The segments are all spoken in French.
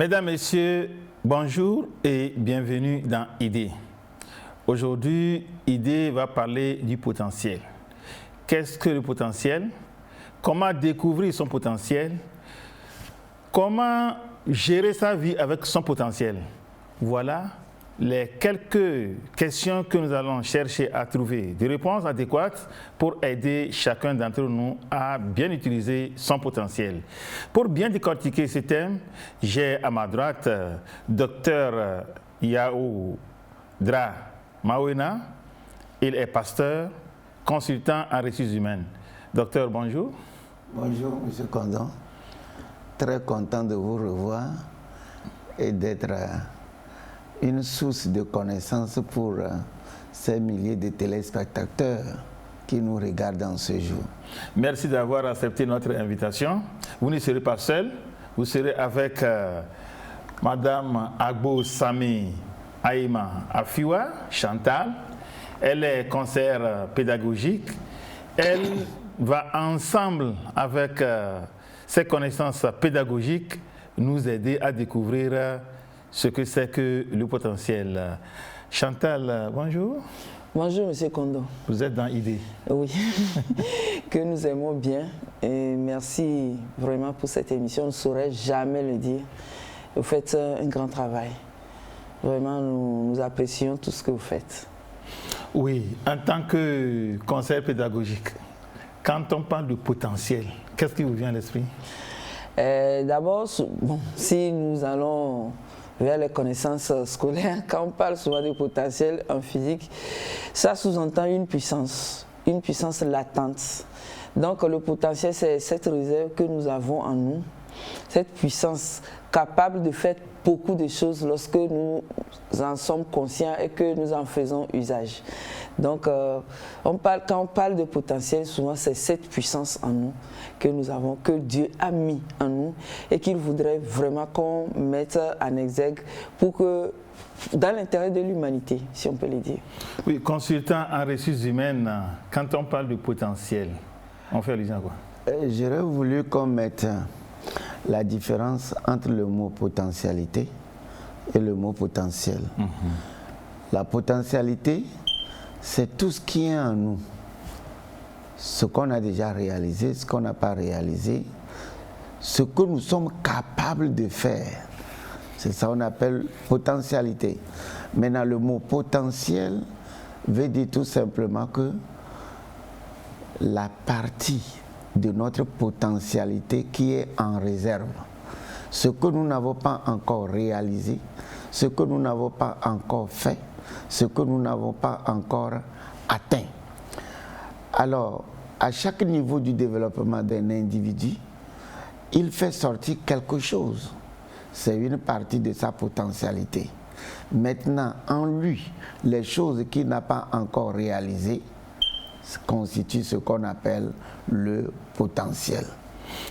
Mesdames, Messieurs, bonjour et bienvenue dans Idée. Aujourd'hui, Idée va parler du potentiel. Qu'est-ce que le potentiel? Comment découvrir son potentiel? Comment gérer sa vie avec son potentiel? Voilà les quelques questions que nous allons chercher à trouver des réponses adéquates pour aider chacun d'entre nous à bien utiliser son potentiel. Pour bien décortiquer ce thème, j'ai à ma droite Dr Yaoudra Mawena. Il est pasteur, consultant en ressources humaines. Docteur, bonjour. Bonjour, M. Condon. Très content de vous revoir et d'être une source de connaissances pour ces milliers de téléspectateurs qui nous regardent en ce jour. Merci d'avoir accepté notre invitation. Vous ne serez pas seul, vous serez avec Madame Agbo Sami Aïma Afiwa, Chantal. Elle est conseillère pédagogique. Elle va ensemble avec ses connaissances pédagogiques nous aider à découvrir ce que c'est que le potentiel. Chantal, bonjour. Bonjour, M. Condon. Vous êtes dans Idée. Oui, que nous aimons bien. Et merci vraiment pour cette émission. On ne saurait jamais le dire. Vous faites un grand travail. Vraiment, nous apprécions tout ce que vous faites. Oui, en tant que conseiller pédagogique, quand on parle de potentiel, qu'est-ce qui vous vient à l'esprit? D'abord, bon, si nous allons vers les connaissances scolaires, quand on parle souvent de potentiel en physique, ça sous-entend une puissance latente. Donc le potentiel, c'est cette réserve que nous avons en nous, cette puissance capable de faire beaucoup de choses lorsque nous en sommes conscients et que nous en faisons usage. Donc quand on parle de potentiel, souvent c'est cette puissance en nous que nous avons, que Dieu a mis en nous et qu'il voudrait vraiment qu'on mette en exergue pour que, dans l'intérêt de l'humanité, si on peut le dire. Oui, consultant en ressources humaines, quand on parle de potentiel, on fait allusion à quoi? J'aurais voulu qu'on mette la différence entre le mot potentialité et le mot potentiel. La potentialité, c'est tout ce qui est en nous, ce qu'on a déjà réalisé, ce qu'on n'a pas réalisé, ce que nous sommes capables de faire. C'est ça qu'on appelle potentialité. Maintenant, le mot potentiel veut dire tout simplement que la partie de notre potentialité qui est en réserve, ce que nous n'avons pas encore réalisé, ce que nous n'avons pas encore fait, ce que nous n'avons pas encore atteint. Alors, à chaque niveau du développement d'un individu, il fait sortir quelque chose. C'est une partie de sa potentialité. Maintenant, en lui, les choses qu'il n'a pas encore réalisées constituent ce qu'on appelle le potentiel.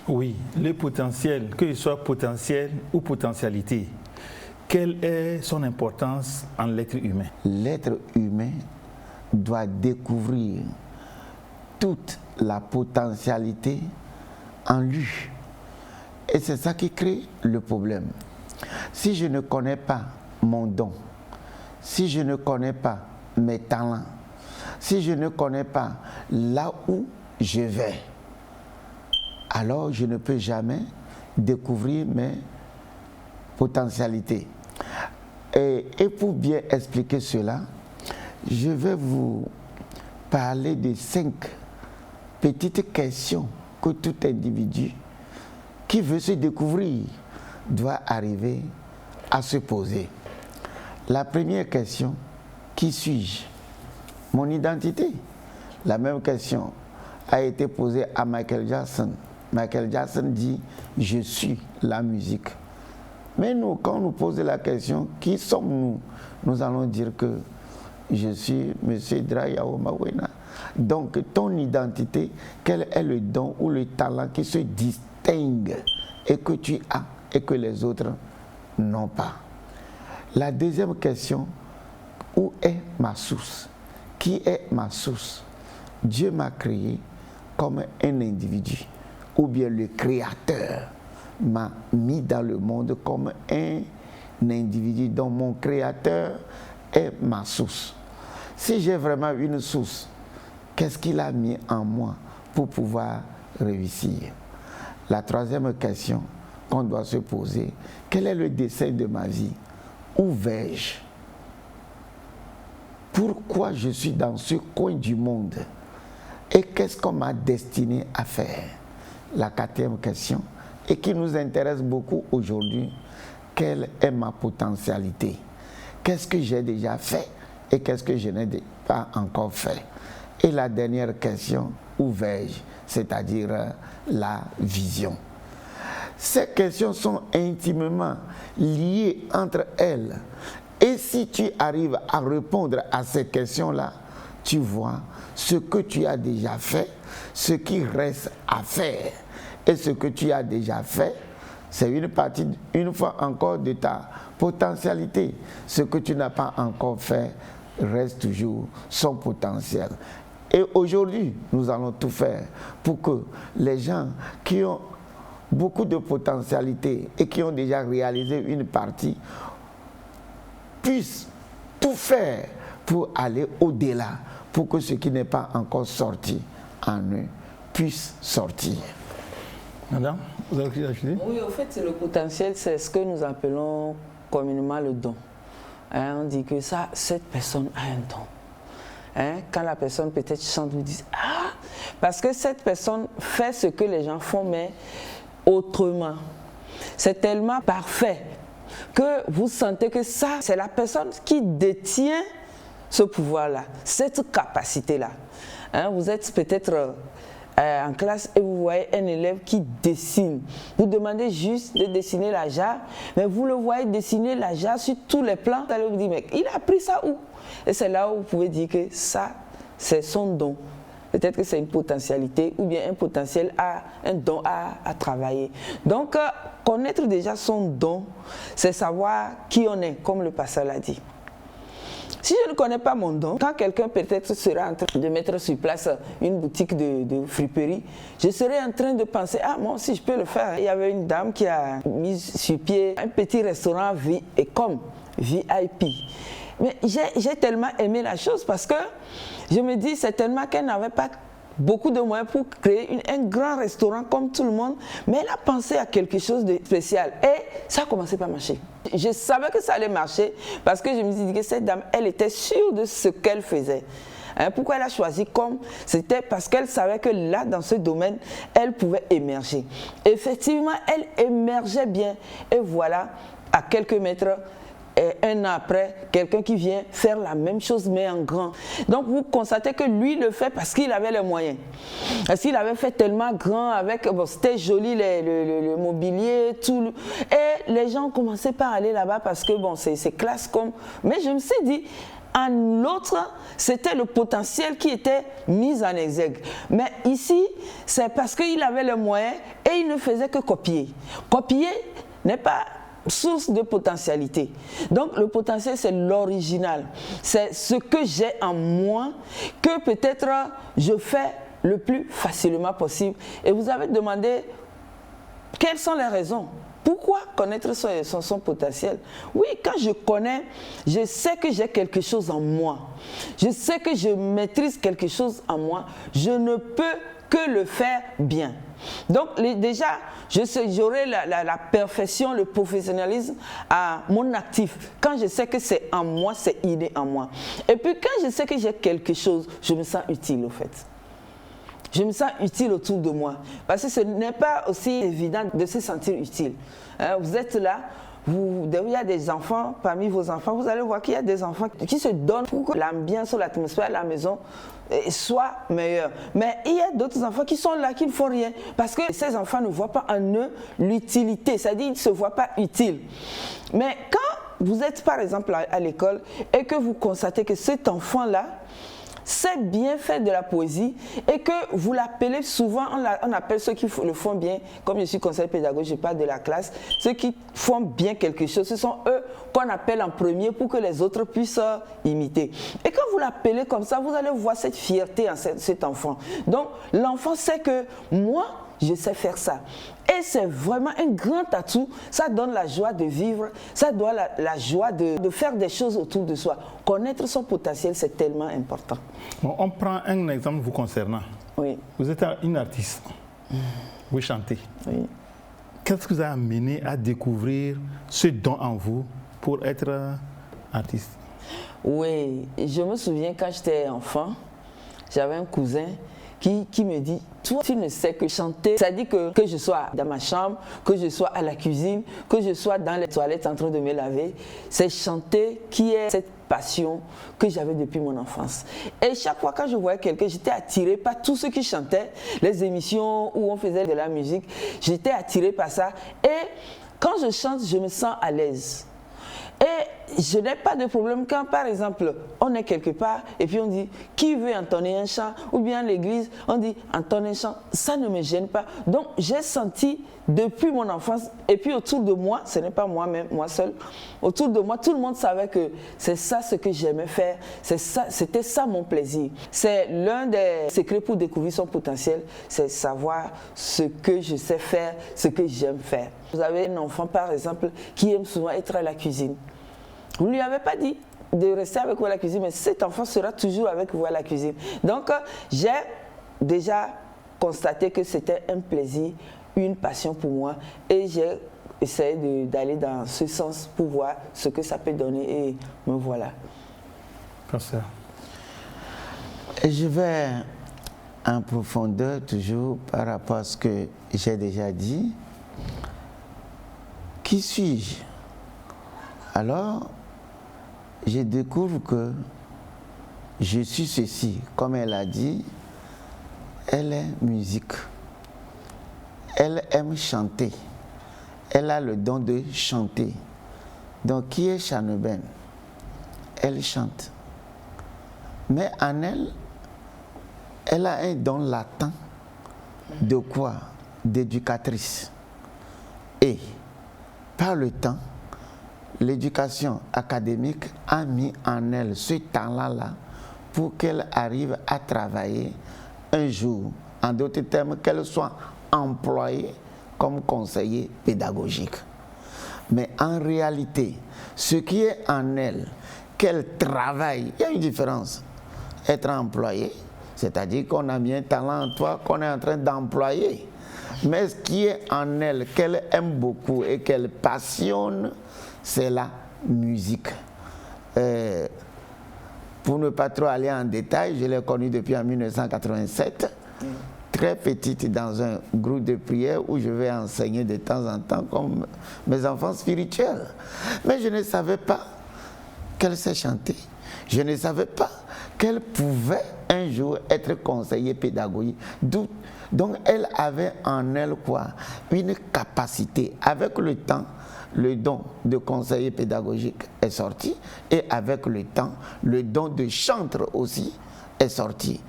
Oui, le potentiel, qu'il soit potentiel ou potentialité, quelle est son importance en l'être humain? L'être humain doit découvrir toute la potentialité en lui. Et c'est ça qui crée le problème. Si je ne connais pas mon don, si je ne connais pas mes talents, si je ne connais pas là où je vais, alors je ne peux jamais découvrir mes potentialités. Et pour bien expliquer cela, je vais vous parler de 5 petites questions que tout individu qui veut se découvrir doit arriver à se poser. La première question, qui suis-je? Mon identité. La même question a été posée à Michael Jackson. Michael Jackson dit « Je suis la musique ». Mais nous, quand on nous pose la question « Qui sommes-nous » nous allons dire que « Je suis M. Drayao Mawena ». Donc, ton identité, quel est le don ou le talent qui se distingue et que tu as et que les autres n'ont pas? La deuxième question, où est ma source? Qui est ma source? Dieu m'a créé comme un individu, ou bien le créateur m'a mis dans le monde comme un individu dont mon créateur est ma source. Si j'ai vraiment une source, qu'est-ce qu'il a mis en moi pour pouvoir réussir? La troisième question qu'on doit se poser, quel est le dessein de ma vie? Où vais-je? Pourquoi je suis dans ce coin du monde? Et qu'est-ce qu'on m'a destiné à faire? La quatrième question, et qui nous intéresse beaucoup aujourd'hui, quelle est ma potentialité? Qu'est-ce que j'ai déjà fait et qu'est-ce que je n'ai pas encore fait? Et la dernière question, où vais-je? C'est-à-dire la vision. Ces questions sont intimement liées entre elles. Et si tu arrives à répondre à ces questions-là, tu vois ce que tu as déjà fait, ce qui reste à faire. Et ce que tu as déjà fait, c'est une partie, une fois encore, de ta potentialité. Ce que tu n'as pas encore fait reste toujours son potentiel. Et aujourd'hui, nous allons tout faire pour que les gens qui ont beaucoup de potentialité et qui ont déjà réalisé une partie puissent tout faire pour aller au-delà, pour que ce qui n'est pas encore sorti en eux puisse sortir. Madame, vous avez quelque chose à ajouter? Oui, en fait, le potentiel, c'est ce que nous appelons communément le don. On dit que ça, cette personne a un don. Quand la personne peut-être chante, vous dites « Ah !» Parce que cette personne fait ce que les gens font, mais autrement. C'est tellement parfait que vous sentez que ça, c'est la personne qui détient ce pouvoir-là, cette capacité-là. Vous êtes peut-être en classe et vous voyez un élève qui dessine. Vous demandez juste de dessiner la jarre, mais vous le voyez dessiner la jarre sur tous les plans. Vous allez vous dire, mais il a appris ça où? Et c'est là où vous pouvez dire que ça, c'est son don. Peut-être que c'est une potentialité ou bien un potentiel, un don à travailler. Donc, connaître déjà son don, c'est savoir qui on est, comme le pasteur l'a dit. Si je ne connais pas mon don, quand quelqu'un peut-être sera en train de mettre sur place une boutique de friperie, je serai en train de penser, ah moi aussi je peux le faire. Il y avait une dame qui a mis sur pied un petit restaurant comme VIP. Mais j'ai tellement aimé la chose parce que je me dis, c'est tellement qu'elle n'avait pas beaucoup de moyens pour créer un grand restaurant comme tout le monde, mais elle a pensé à quelque chose de spécial et ça a commencé par marcher. Je savais que ça allait marcher parce que je me suis dit que cette dame, elle était sûre de ce qu'elle faisait. Pourquoi elle a choisi comme? C'était parce qu'elle savait que là, dans ce domaine, elle pouvait émerger. Effectivement, elle émergeait bien et voilà, à quelques mètres, et un an après, quelqu'un qui vient faire la même chose mais en grand. Donc vous constatez que lui le fait parce qu'il avait les moyens. Parce qu'il avait fait tellement grand avec, bon, c'était joli le mobilier, tout. Et les gens commençaient par aller là-bas parce que bon, c'est classe comme. Mais je me suis dit, en l'autre, c'était le potentiel qui était mis en exergue. Mais ici, c'est parce qu'il avait les moyens et il ne faisait que copier. Copier n'est pas source de potentialité. Donc le potentiel, c'est l'original. C'est ce que j'ai en moi que peut-être je fais le plus facilement possible. Et vous avez demandé quelles sont les raisons. Pourquoi connaître son potentiel? Oui, quand je connais, je sais que j'ai quelque chose en moi. Je sais que je maîtrise quelque chose en moi. Je ne peux que le faire bien. Donc déjà, j'aurai la perfection, le professionnalisme à mon actif. Quand je sais que c'est en moi, c'est inné en moi. Et puis quand je sais que j'ai quelque chose, je me sens utile au fait. Je me sens utile autour de moi. Parce que ce n'est pas aussi évident de se sentir utile. Vous êtes là, il y a des enfants, parmi vos enfants, vous allez voir qu'il y a des enfants qui se donnent pour que l'ambiance ou l'atmosphère à la maison soit meilleure. Mais il y a d'autres enfants qui sont là, qui ne font rien. Parce que ces enfants ne voient pas en eux l'utilité, c'est-à-dire qu'ils ne se voient pas utiles. Mais quand vous êtes par exemple à l'école et que vous constatez que cet enfant-là sait bien faire de la poésie et que vous l'appelez souvent, on appelle ceux qui le font bien, comme je suis conseiller pédagogique, je parle de la classe, ceux qui font bien quelque chose, ce sont eux qu'on appelle en premier pour que les autres puissent imiter. Et quand vous l'appelez comme ça, vous allez voir cette fierté en cet enfant. Donc l'enfant sait que moi, je sais faire ça. Et c'est vraiment un grand atout, ça donne la joie de vivre, ça donne la joie de faire des choses autour de soi. Connaître son potentiel, c'est tellement important. Bon, on prend un exemple vous concernant. Oui. Vous êtes une artiste, vous chantez. Oui. Qu'est-ce qui vous a amené à découvrir ce don en vous pour être artiste? Oui, je me souviens quand j'étais enfant, j'avais un cousin qui me dit, toi tu ne sais que chanter, ça dit que je sois dans ma chambre, que je sois à la cuisine, que je sois dans les toilettes en train de me laver, c'est chanter qui est cette passion que j'avais depuis mon enfance. Et chaque fois quand je voyais quelqu'un, j'étais attirée par tous ceux qui chantaient, les émissions où on faisait de la musique, j'étais attirée par ça. Et quand je chante, je me sens à l'aise. Et je n'ai pas de problème quand, par exemple, on est quelque part et puis on dit qui veut entonner un chant, ou bien à l'église, on dit entonner un chant, ça ne me gêne pas. Donc j'ai senti depuis mon enfance, et puis autour de moi, ce n'est pas moi-même, moi seul, autour de moi, tout le monde savait que c'est ça ce que j'aimais faire, c'était ça mon plaisir. C'est l'un des secrets pour découvrir son potentiel, c'est savoir ce que je sais faire, ce que j'aime faire. Vous avez un enfant, par exemple, qui aime souvent être à la cuisine. Vous ne lui avez pas dit de rester avec vous à la cuisine, mais cet enfant sera toujours avec vous à la cuisine. Donc, j'ai déjà constaté que c'était un plaisir, une passion pour moi, et j'ai essayé d'aller dans ce sens pour voir ce que ça peut donner, et me voilà. Pasteur. Et je vais en profondeur toujours par rapport à ce que j'ai déjà dit. Qui suis-je? Alors, je découvre que je suis ceci. Comme elle a dit, elle est musique. Elle aime chanter. Elle a le don de chanter. Donc, qui est Chaneben? Elle chante. Mais en elle, elle a un don latent. De quoi? D'éducatrice. Et, par le temps, l'éducation académique a mis en elle ce talent-là pour qu'elle arrive à travailler un jour, en d'autres termes, qu'elle soit employée comme conseiller pédagogique. Mais en réalité, ce qui est en elle, qu'elle travaille, il y a une différence. Être employé, c'est-à-dire qu'on a mis un talent en toi qu'on est en train d'employer. Mais ce qui est en elle, qu'elle aime beaucoup et qu'elle passionne, c'est la musique. Pour ne pas trop aller en détail, je l'ai connue depuis en 1987, très petite dans un groupe de prière où je vais enseigner de temps en temps comme mes enfants spirituels. Mais je ne savais pas qu'elle sait chanter. Je ne savais pas qu'elle pouvait un jour être conseillère pédagogique. Donc elle avait en elle quoi? Une capacité. Avec le temps, le don de conseiller pédagogique est sorti, et avec le temps, le don de chantre aussi est sorti.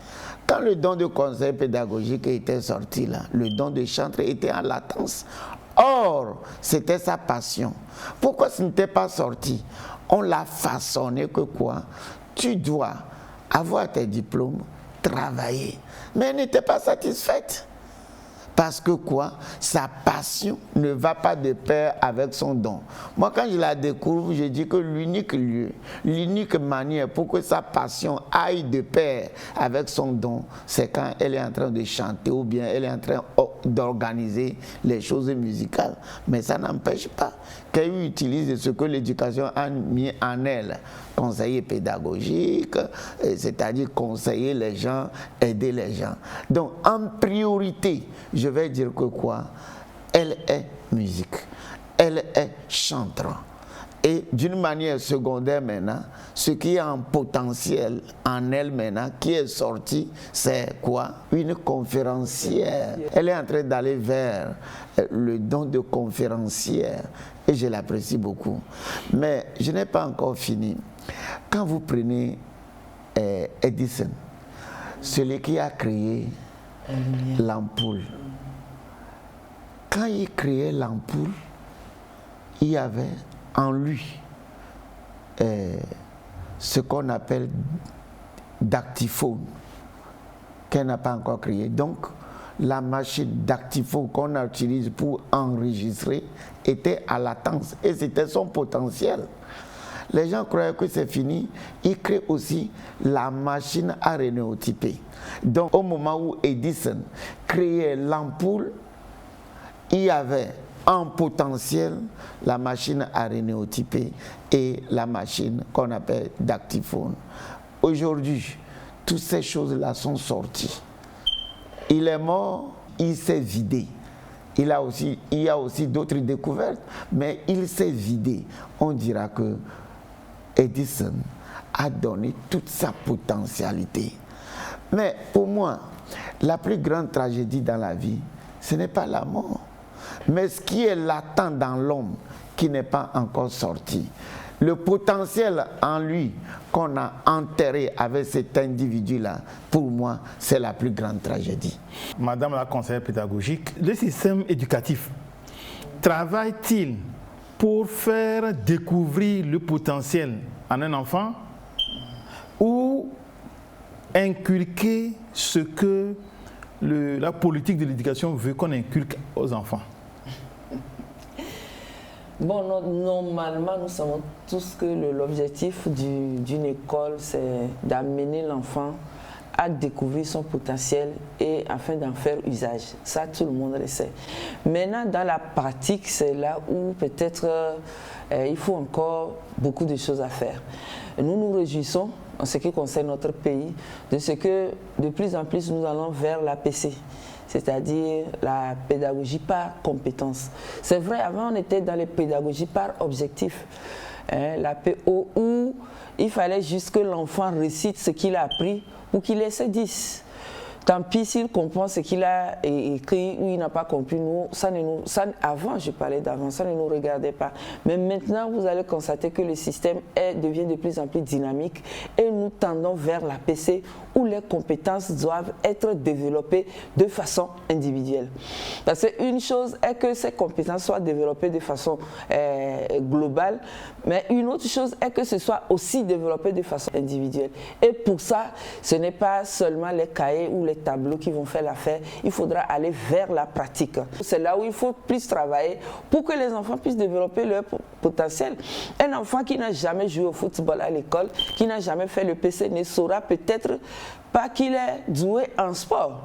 Quand le don de conseiller pédagogique était sorti là, le don de chantre était en latence. Or, c'était sa passion. Pourquoi ce n'était pas sorti? On l'a façonné que quoi? Tu dois avoir tes diplômes, travailler. Mais elle n'était pas satisfaite. Parce que quoi? Sa passion ne va pas de pair avec son don. Moi, quand je la découvre, je dis que l'unique lieu, l'unique manière pour que sa passion aille de pair avec son don, c'est quand elle est en train de chanter ou bien elle est en train d'organiser les choses musicales. Mais ça n'empêche pas qu'elle utilise ce que l'éducation a mis en elle. Conseiller pédagogique, c'est-à-dire conseiller les gens, aider les gens. Donc, en priorité, je vais dire que quoi? Elle est musique, elle est chanteur. Et d'une manière secondaire maintenant, ce qui est en potentiel en elle maintenant, qui est sorti, c'est quoi? Une conférencière. Elle est en train d'aller vers le don de conférencière et je l'apprécie beaucoup. Mais je n'ai pas encore fini. Quand vous prenez Edison, celui qui a créé l'ampoule, quand il créait l'ampoule, il y avait en lui ce qu'on appelle dactyphone, qu'elle n'a pas encore créé. Donc, la machine dactyphone qu'on utilise pour enregistrer était à latence et c'était son potentiel. Les gens croyaient que c'est fini. Ils créent aussi la machine à rénéotyper. Donc au moment où Edison créait l'ampoule, il y avait en potentiel la machine à rénéotyper et la machine qu'on appelle dactyphone. Aujourd'hui, toutes ces choses-là sont sorties. Il est mort, il s'est vidé. Il y a aussi d'autres découvertes, mais il s'est vidé. On dira que Edison a donné toute sa potentialité. Mais pour moi, la plus grande tragédie dans la vie, ce n'est pas la mort, mais ce qui est latent dans l'homme qui n'est pas encore sorti. Le potentiel en lui qu'on a enterré avec cet individu-là, pour moi, c'est la plus grande tragédie. Madame la conseillère pédagogique, le système éducatif travaille-t-il pour faire découvrir le potentiel en un enfant ou inculquer ce que la politique de l'éducation veut qu'on inculque aux enfants? Bon, normalement, nous savons tous que l'objectif d'une école, c'est d'amener l'enfant à découvrir son potentiel et afin d'en faire usage. Ça, tout le monde le sait. Maintenant, dans la pratique, c'est là où peut-être il faut encore beaucoup de choses à faire. Nous nous réjouissons, en ce qui concerne notre pays, de ce que de plus en plus nous allons vers l'APC. C'est-à-dire la pédagogie par compétence. C'est vrai, avant on était dans les pédagogies par objectif, la PO, où il fallait juste que l'enfant récite ce qu'il a appris ou qu'il essaie 10. Tant pis s'il comprend ce qu'il a écrit ou il n'a pas compris. Nous, avant, je parlais d'avant, ça ne nous regardait pas. Mais maintenant, vous allez constater que le système devient de plus en plus dynamique et nous tendons vers l'APC où les compétences doivent être développées de façon individuelle. Parce qu'une chose est que ces compétences soient développées de façon globale, mais une autre chose est que ce soit aussi développé de façon individuelle. Et pour ça, ce n'est pas seulement les cahiers ou les tableaux qui vont faire l'affaire, il faudra aller vers la pratique. C'est là où il faut plus travailler pour que les enfants puissent développer leur potentiel. Un enfant qui n'a jamais joué au football à l'école, qui n'a jamais fait le PC, ne saura peut-être pas qu'il est doué en sport.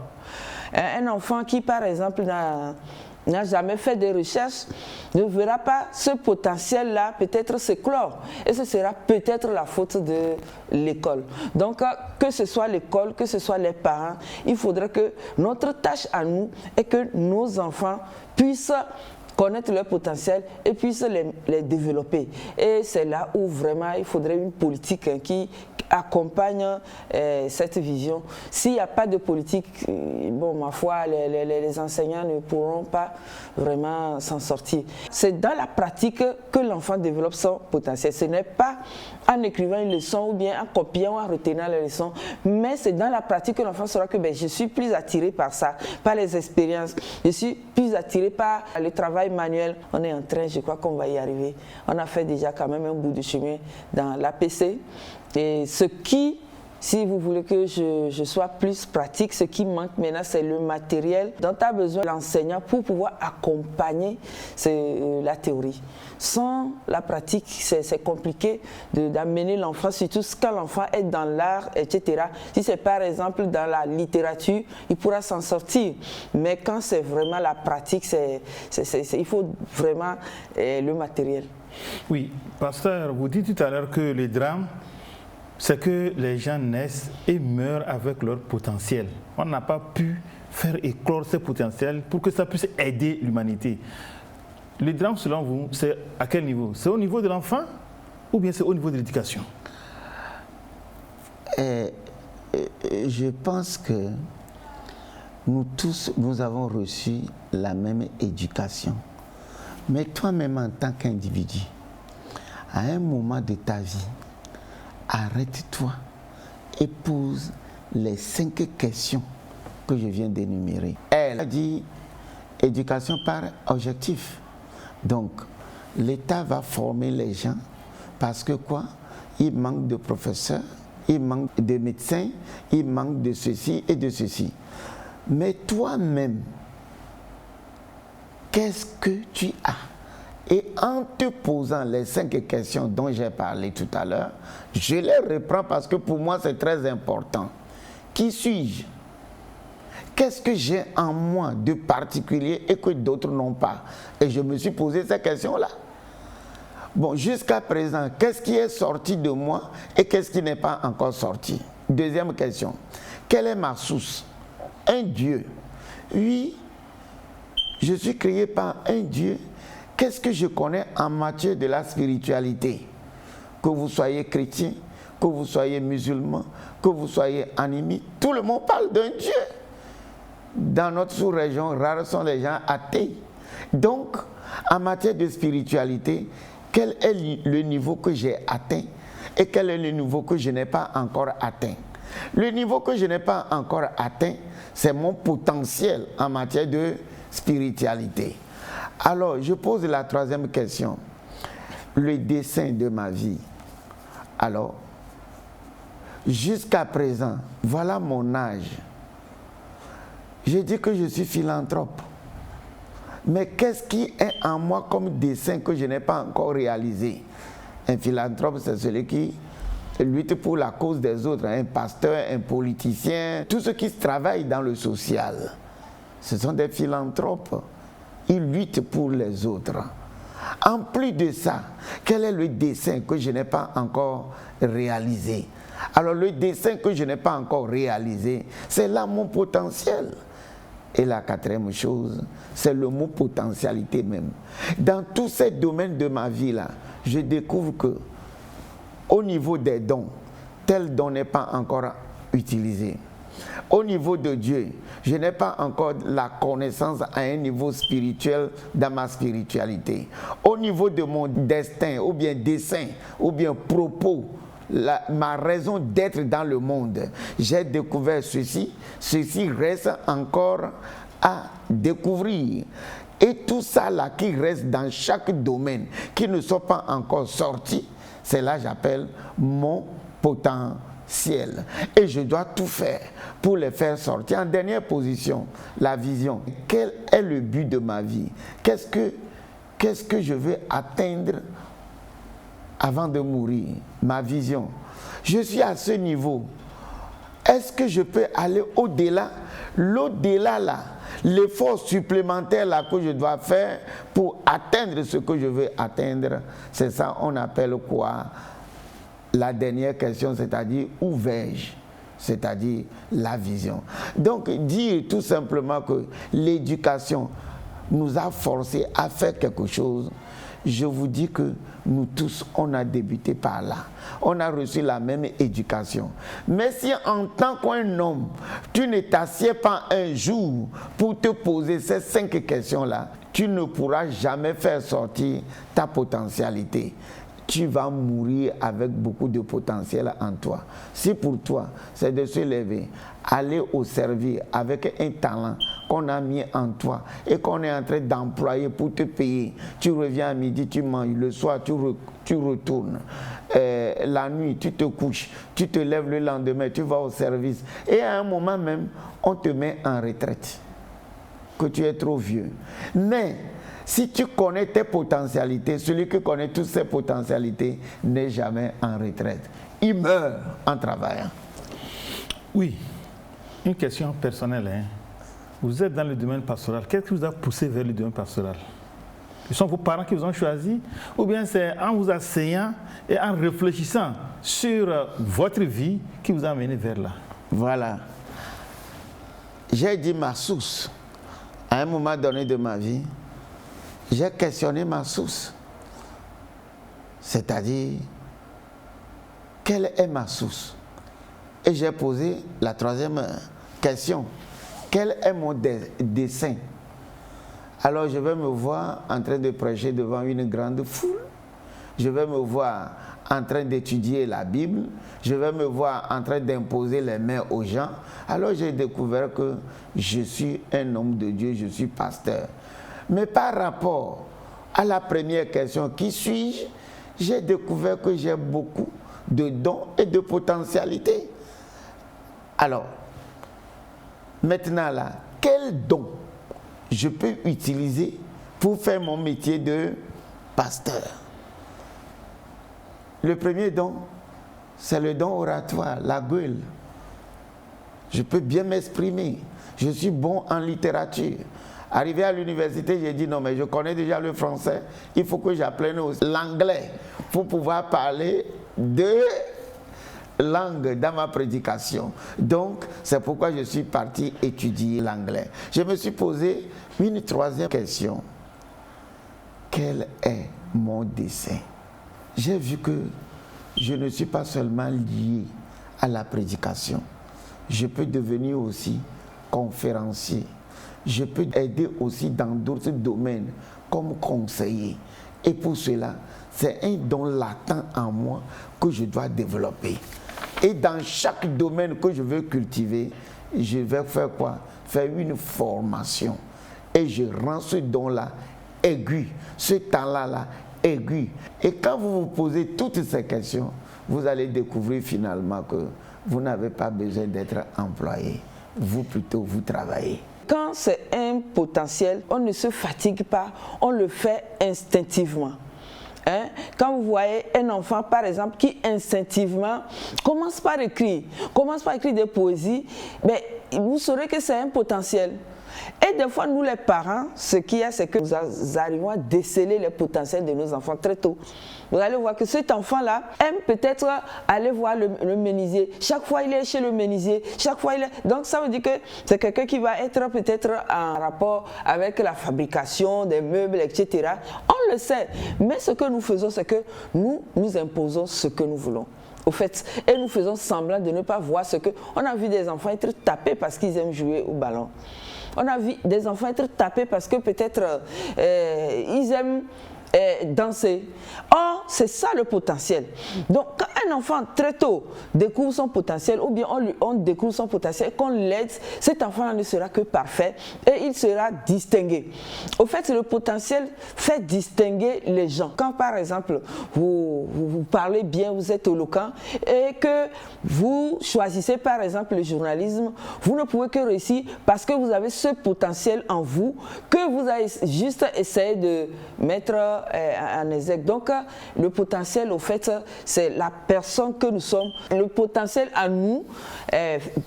Un enfant qui, par exemple, n'a jamais fait de recherche, ne verra pas ce potentiel-là peut-être s'éclore. Et ce sera peut-être la faute de l'école. Donc, que ce soit l'école, que ce soit les parents, il faudrait que notre tâche à nous est que nos enfants puissent connaître leur potentiel et puissent les développer. Et c'est là où vraiment il faudrait une politique qui accompagne cette vision. S'il n'y a pas de politique, bon, ma foi, les enseignants ne pourront pas vraiment s'en sortir. C'est dans la pratique que l'enfant développe son potentiel. Ce n'est pas en écrivant une leçon ou bien en copiant ou en retenant les leçons, mais c'est dans la pratique que l'enfant saura que je suis plus attiré par ça, par les expériences, je suis plus attiré par le travail manuel. On est en train, je crois qu'on va y arriver. On a fait déjà quand même un bout de chemin dans l'APC. Et ce qui, si vous voulez que je sois plus pratique, ce qui manque maintenant, c'est le matériel dont a besoin l'enseignant pour pouvoir accompagner la théorie. Sans la pratique, c'est compliqué d'amener l'enfant, surtout quand l'enfant est dans l'art, etc. Si c'est par exemple dans la littérature, il pourra s'en sortir. Mais quand c'est vraiment la pratique, il faut vraiment le matériel. Oui, pasteur, vous dites tout à l'heure que les drames, c'est que les gens naissent et meurent avec leur potentiel. On n'a pas pu faire éclore ce potentiel pour que ça puisse aider l'humanité. Le drame, selon vous, c'est à quel niveau? C'est au niveau de l'enfant ou bien c'est au niveau de l'éducation? Je pense que nous tous, nous avons reçu la même éducation. Mais toi-même, en tant qu'individu, à un moment de ta vie, arrête-toi et pose les 5 questions que je viens d'énumérer. Elle a dit éducation par objectif. Donc, l'État va former les gens parce que quoi? Il manque de professeurs, il manque de médecins, il manque de ceci et de ceci. Mais toi-même, qu'est-ce que tu as? Et en te posant les 5 questions dont j'ai parlé tout à l'heure, je les reprends parce que pour moi c'est très important. Qui suis-je? Qu'est-ce que j'ai en moi de particulier et que d'autres n'ont pas? Et je me suis posé ces questions-là. Bon, jusqu'à présent, qu'est-ce qui est sorti de moi et qu'est-ce qui n'est pas encore sorti? Deuxième question. Quelle est ma source? Un Dieu. Oui, je suis créé par un Dieu. Qu'est-ce que je connais en matière de la spiritualité? Que vous soyez chrétien, que vous soyez musulman, que vous soyez animiste, tout le monde parle d'un Dieu. Dans notre sous-région, rares sont les gens athées. Donc, en matière de spiritualité, quel est le niveau que j'ai atteint et quel est le niveau que je n'ai pas encore atteint? Le niveau que je n'ai pas encore atteint, c'est mon potentiel en matière de spiritualité. Alors, je pose la troisième question. Le dessein de ma vie. Alors, jusqu'à présent, voilà mon âge. Je dis que je suis philanthrope. Mais qu'est-ce qui est en moi comme dessein que je n'ai pas encore réalisé? Un philanthrope, c'est celui qui lutte pour la cause des autres. Un pasteur, un politicien, tous ceux qui travaillent dans le social. Ce sont des philanthropes. Ils luttent pour les autres. En plus de ça, quel est le dessein que je n'ai pas encore réalisé? Alors le dessein que je n'ai pas encore réalisé, c'est là mon potentiel. Et la quatrième chose, c'est le mot potentialité même. Dans tous ces domaines de ma vie là, je découvre que au niveau des dons, tel don n'est pas encore utilisé. Au niveau de Dieu, je n'ai pas encore la connaissance à un niveau spirituel dans ma spiritualité. Au niveau de mon destin, ou bien dessein, ou bien propos, ma raison d'être dans le monde, j'ai découvert ceci reste encore à découvrir. Et tout ça là qui reste dans chaque domaine, qui ne sont pas encore sortis, c'est là que j'appelle mon potentiel. Et je dois tout faire pour les faire sortir. En dernière position, la vision. Quel est le but de ma vie? Qu'est-ce que je veux atteindre avant de mourir? Ma vision. Je suis à ce niveau. Est-ce que je peux aller au-delà? L'au-delà là, l'effort supplémentaire là que je dois faire pour atteindre ce que je veux atteindre, c'est ça on appelle quoi? La dernière question, c'est-à-dire où vais-je? C'est-à-dire la vision. Donc dire tout simplement que l'éducation nous a forcés à faire quelque chose, je vous dis que nous tous, on a débuté par là. On a reçu la même éducation. Mais si en tant qu'un homme, tu ne t'assieds pas un jour pour te poser ces 5 questions-là, tu ne pourras jamais faire sortir ta potentialité. Tu vas mourir avec beaucoup de potentiel en toi. Si pour toi, c'est de se lever, aller au service avec un talent qu'on a mis en toi et qu'on est en train d'employer pour te payer, tu reviens à midi, tu manges, le soir tu retournes, la nuit tu te couches, tu te lèves le lendemain, tu vas au service et à un moment même, on te met en retraite, que tu es trop vieux. Mais si tu connais tes potentialités, celui qui connaît toutes ses potentialités n'est jamais en retraite. Il meurt en travaillant. Oui, une question personnelle. Hein. Vous êtes dans le domaine pastoral. Qu'est-ce qui vous a poussé vers le domaine pastoral? Ce sont vos parents qui vous ont choisi? Ou bien c'est en vous asseyant et en réfléchissant sur votre vie qui vous a amené vers là? Voilà. J'ai dit ma source. À un moment donné de ma vie, j'ai questionné ma source. C'est-à-dire, quelle est ma source? Et j'ai posé la troisième question. Quel est mon dessein? Alors je vais me voir en train de prêcher devant une grande foule. Je vais me voir en train d'étudier la Bible. Je vais me voir en train d'imposer les mains aux gens. Alors j'ai découvert que je suis un homme de Dieu, je suis pasteur. Mais par rapport à la première question, qui suis-je? J'ai découvert que j'ai beaucoup de dons et de potentialités. Alors, Maintenant là, quel don je peux utiliser pour faire mon métier de pasteur? Le premier don, c'est le don oratoire, la gueule. Je peux bien m'exprimer. Je suis bon en littérature. Arrivé à l'université, j'ai dit non, mais je connais déjà le français. Il faut que j'apprenne l'anglais pour pouvoir parler de langue dans ma prédication. Donc, c'est pourquoi je suis parti étudier l'anglais. Je me suis posé une troisième question. Quel est mon dessein? J'ai vu que je ne suis pas seulement lié à la prédication. Je peux devenir aussi conférencier. Je peux aider aussi dans d'autres domaines comme conseiller. Et pour cela, c'est un don latent en moi que je dois développer. Et dans chaque domaine que je veux cultiver, je vais faire quoi? Faire une formation. Et je rends ce don-là aigu, ce talent-là aigu. Et quand vous vous posez toutes ces questions, vous allez découvrir finalement que vous n'avez pas besoin d'être employé. Vous plutôt, vous travaillez. Quand c'est un potentiel, on ne se fatigue pas, on le fait instinctivement. Quand vous voyez un enfant, par exemple, qui instinctivement commence par écrire des poésies, mais vous saurez que c'est un potentiel. Et des fois, nous les parents, ce qu'il y a, c'est que nous arrivons à déceler les potentiels de nos enfants très tôt. Vous allez voir que cet enfant-là aime peut-être aller voir le menuisier. Chaque fois, il est chez le menuisier. Chaque fois, il est... Donc, ça veut dire que c'est quelqu'un qui va être peut-être en rapport avec la fabrication des meubles, etc. On le sait. Mais ce que nous faisons, c'est que nous imposons ce que nous voulons. Au fait, et nous faisons semblant de ne pas voir ce que... On a vu des enfants être tapés parce qu'ils aiment jouer au ballon. On a vu des enfants être tapés parce que peut-être ils aiment danser. Or, c'est ça le potentiel. Donc, quand un enfant très tôt découvre son potentiel, ou bien on découvre son potentiel, qu'on l'aide, cet enfant ne sera que parfait et il sera distingué. Au fait, le potentiel fait distinguer les gens. Quand, par exemple, vous parlez bien, vous êtes éloquent et que vous choisissez, par exemple, le journalisme, vous ne pouvez que réussir parce que vous avez ce potentiel en vous que vous avez juste essayé de mettre en exergue. Donc, le potentiel, au fait, c'est la personne que nous sommes. Le potentiel à nous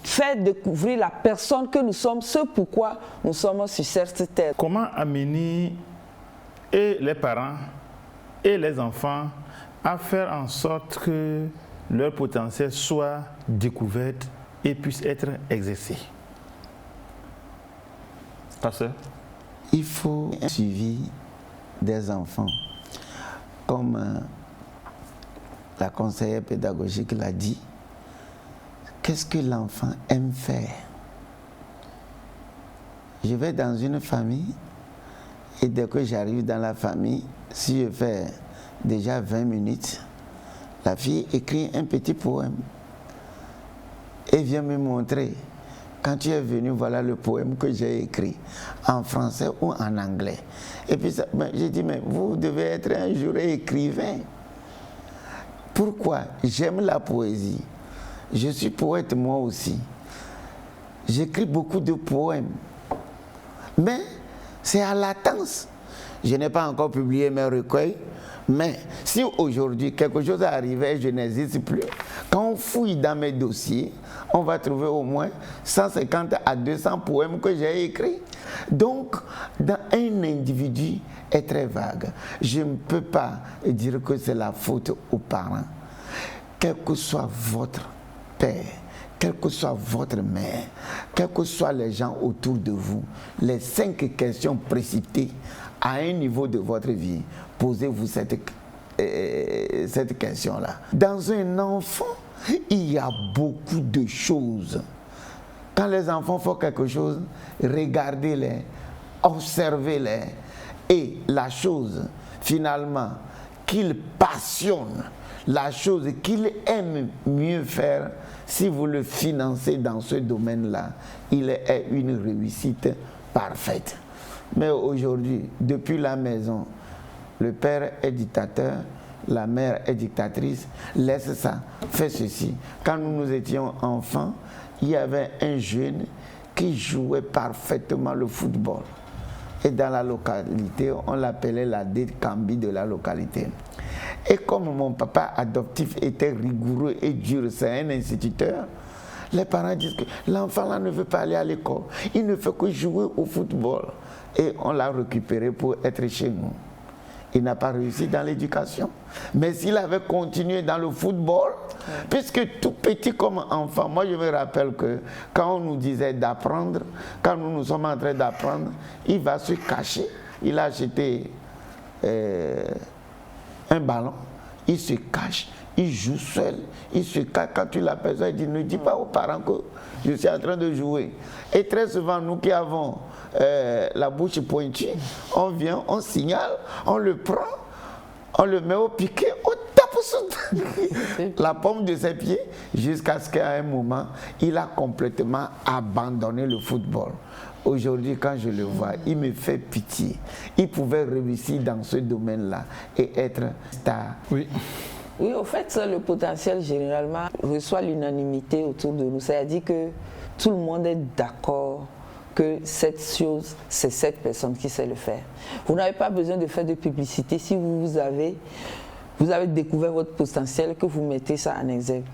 fait découvrir la personne que nous sommes, ce pourquoi nous sommes sur cette terre. Comment amener et les parents et les enfants à faire en sorte que leur potentiel soit découvert et puisse être exercé? Pasteur? Il faut un suivi des enfants. Comme la conseillère pédagogique l'a dit, qu'est-ce que l'enfant aime faire? Je vais dans une famille et dès que j'arrive dans la famille, si je fais déjà 20 minutes, la fille écrit un petit poème et vient me montrer. Quand tu es venu, voilà le poème que j'ai écrit, en français ou en anglais. Et puis j'ai dit, mais vous devez être un jour écrivain. Pourquoi? J'aime la poésie. Je suis poète moi aussi. J'écris beaucoup de poèmes. Mais c'est à latence. Je n'ai pas encore publié mes recueils. Mais si aujourd'hui quelque chose arrivait, je n'existe plus. Quand on fouille dans mes dossiers, on va trouver au moins 150 à 200 poèmes que j'ai écrits. Donc, un individu est très vague. Je ne peux pas dire que c'est la faute aux parents. Quel que soit votre père, quelle que soit votre mère, quels que soient les gens autour de vous, les 5 questions précipitées à un niveau de votre vie, posez-vous cette question-là. Dans un enfant, il y a beaucoup de choses. Quand les enfants font quelque chose, regardez-les, observez-les. Et la chose, finalement, qu'ils passionnent, la chose qu'ils aiment mieux faire, si vous le financez dans ce domaine-là, il est une réussite parfaite. Mais aujourd'hui, depuis la maison, le père est dictateur, la mère est dictatrice, laisse ça, fais ceci. Quand nous étions enfants, il y avait un jeune qui jouait parfaitement le football. Et dans la localité, on l'appelait la Décambi de la localité. Et comme mon papa adoptif était rigoureux et dur, c'est un instituteur, les parents disent que l'enfant là ne veut pas aller à l'école, il ne fait que jouer au football. Et on l'a récupéré pour être chez nous. Il n'a pas réussi dans l'éducation. Mais s'il avait continué dans le football, puisque tout petit comme enfant, moi je me rappelle que quand on nous disait d'apprendre, quand nous sommes en train d'apprendre, il va se cacher. Il a acheté un ballon, il se cache, il joue seul, il se cache. Quand tu l'aperçois, il dit ne dis pas aux parents que je suis en train de jouer. Et très souvent, nous qui avons la bouche pointue, on vient, on signale, on le prend, on le met au piquet, on tape sous la paume de ses pieds, jusqu'à ce qu'à un moment, il a complètement abandonné le football. Aujourd'hui, quand je le vois, il me fait pitié. Il pouvait réussir dans ce domaine-là et être star. Oui. Oui, au fait, le potentiel, généralement, reçoit l'unanimité autour de nous. C'est-à-dire que tout le monde est d'accord que cette chose, c'est cette personne qui sait le faire. Vous n'avez pas besoin de faire de publicité si vous avez découvert votre potentiel, que vous mettez ça en exergue.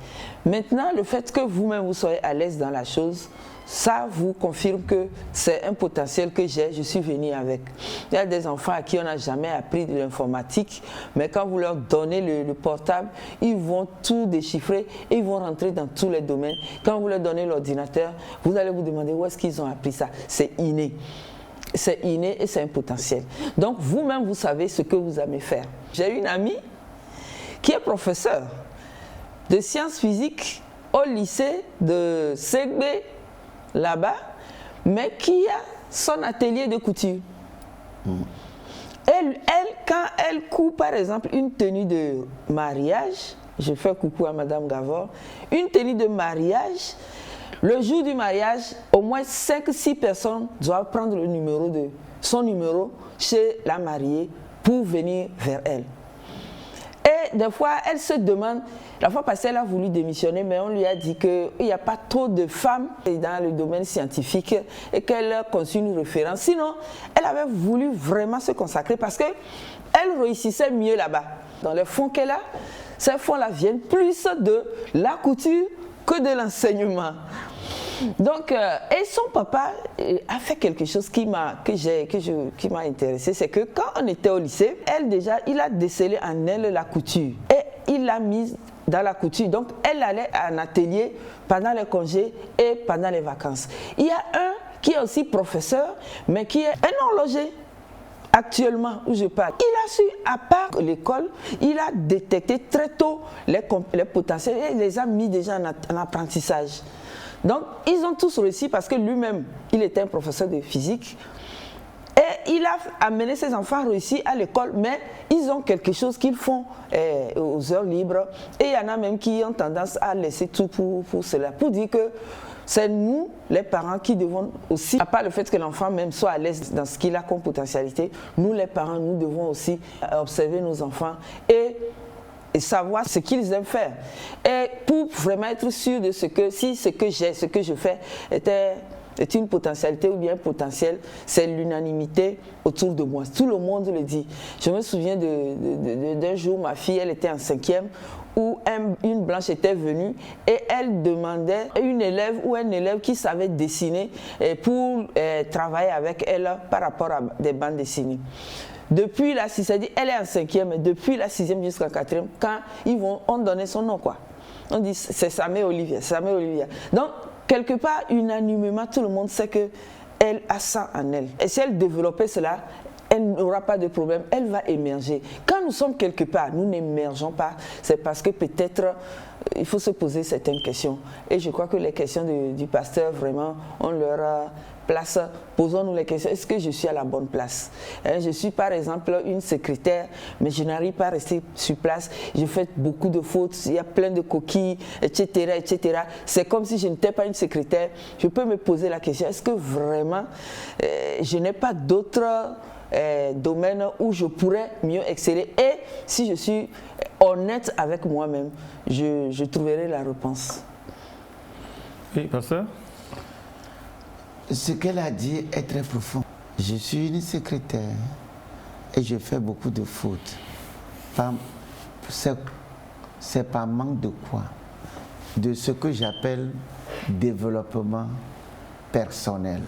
Maintenant, le fait que vous-même vous soyez à l'aise dans la chose, ça vous confirme que c'est un potentiel que j'ai, je suis venu avec. Il y a des enfants à qui on n'a jamais appris de l'informatique, mais quand vous leur donnez le portable, ils vont tout déchiffrer et ils vont rentrer dans tous les domaines. Quand vous leur donnez l'ordinateur, vous allez vous demander où est-ce qu'ils ont appris ça. C'est inné. C'est inné et c'est un potentiel. Donc vous-même, vous savez ce que vous aimez faire. J'ai une amie qui est professeure de sciences physiques au lycée de Ségbé, là-bas, mais qui a son atelier de couture. Elle, quand elle coud, par exemple, une tenue de mariage, je fais coucou à Madame Gavor, une tenue de mariage, le jour du mariage, au moins 5-6 personnes doivent prendre son numéro chez la mariée pour venir vers elle. Et des fois, elle se demande, la fois passée, elle a voulu démissionner, mais on lui a dit qu'il n'y a pas trop de femmes dans le domaine scientifique et qu'elle a conçu une référence. Sinon, elle avait voulu vraiment se consacrer parce qu'elle réussissait mieux là-bas. Dans les fonds qu'elle a, ces fonds-là viennent plus de la couture que de l'enseignement. Donc, et son papa a fait quelque chose qui m'a intéressé, c'est que quand on était au lycée, il a décelé en elle la couture et il l'a mise dans la couture. Donc, elle allait à un atelier pendant les congés et pendant les vacances. Il y a un qui est aussi professeur, mais qui est un horloger. Actuellement, où je parle, il a su, à part l'école, il a détecté très tôt les potentiels et les a mis déjà en apprentissage. Donc, ils ont tous réussi parce que lui-même, il était un professeur de physique. Et il a amené ses enfants à réussir à l'école, mais ils ont quelque chose qu'ils font aux heures libres. Et il y en a même qui ont tendance à laisser tout pour cela. Pour dire que c'est nous, les parents, qui devons aussi, à part le fait que l'enfant même soit à l'aise dans ce qu'il a comme potentialité, nous les parents, nous devons aussi observer nos enfants et savoir ce qu'ils aiment faire. Et pour vraiment être sûr de ce que, si ce que j'ai, ce que je fais est une potentialité ou bien un potentiel, c'est l'unanimité autour de moi. Tout le monde le dit. Je me souviens d'un jour, ma fille, elle était en 5e, où une blanche était venue et elle demandait une élève ou un élève qui savait dessiner pour travailler avec elle par rapport à des bandes dessinées. Depuis la 6e, elle est en 5e, mais depuis la 6e jusqu'en 4e, quand on donnait son nom, quoi. On dit c'est Samé Olivia, Samé Olivia. Donc, quelque part, unanimement, tout le monde sait qu'elle a ça en elle. Et si elle développait cela, elle n'aura pas de problème, elle va émerger. Quand nous sommes quelque part, nous n'émergeons pas, c'est parce que peut-être il faut se poser certaines questions. Et je crois que les questions du pasteur, vraiment, on leur place. Posons-nous les questions, est-ce que je suis à la bonne place? Je suis par exemple une secrétaire, mais je n'arrive pas à rester sur place. Je fais beaucoup de fautes, il y a plein de coquilles, etc. etc. C'est comme si je n'étais pas une secrétaire. Je peux me poser la question, est-ce que vraiment je n'ai pas d'autres domaines où je pourrais mieux exceller? Et si je suis honnête avec moi-même, je trouverai la réponse. Oui, pasteur? ce qu'elle a dit est très profond. Je suis une secrétaire et je fais beaucoup de fautes. C'est par manque de quoi? De ce que j'appelle développement personnel.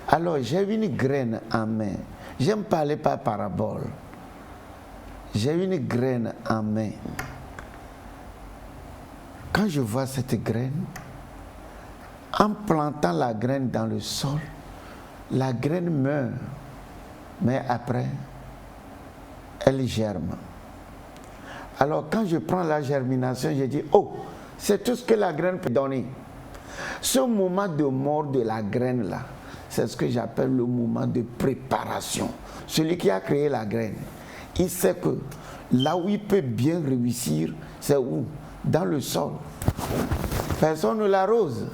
Alors, j'ai une graine en main. J'aime parler par parabole. J'ai une graine en main. Quand je vois cette graine, en plantant la graine dans le sol, la graine meurt, mais après, elle germe. Alors, quand je prends la germination, je dis, oh, c'est tout ce que la graine peut donner. Ce moment de mort de la graine là, c'est ce que j'appelle le moment de préparation. Celui qui a créé la graine, il sait que là où il peut bien réussir, c'est où? Dans le sol. Personne ne l'arrose.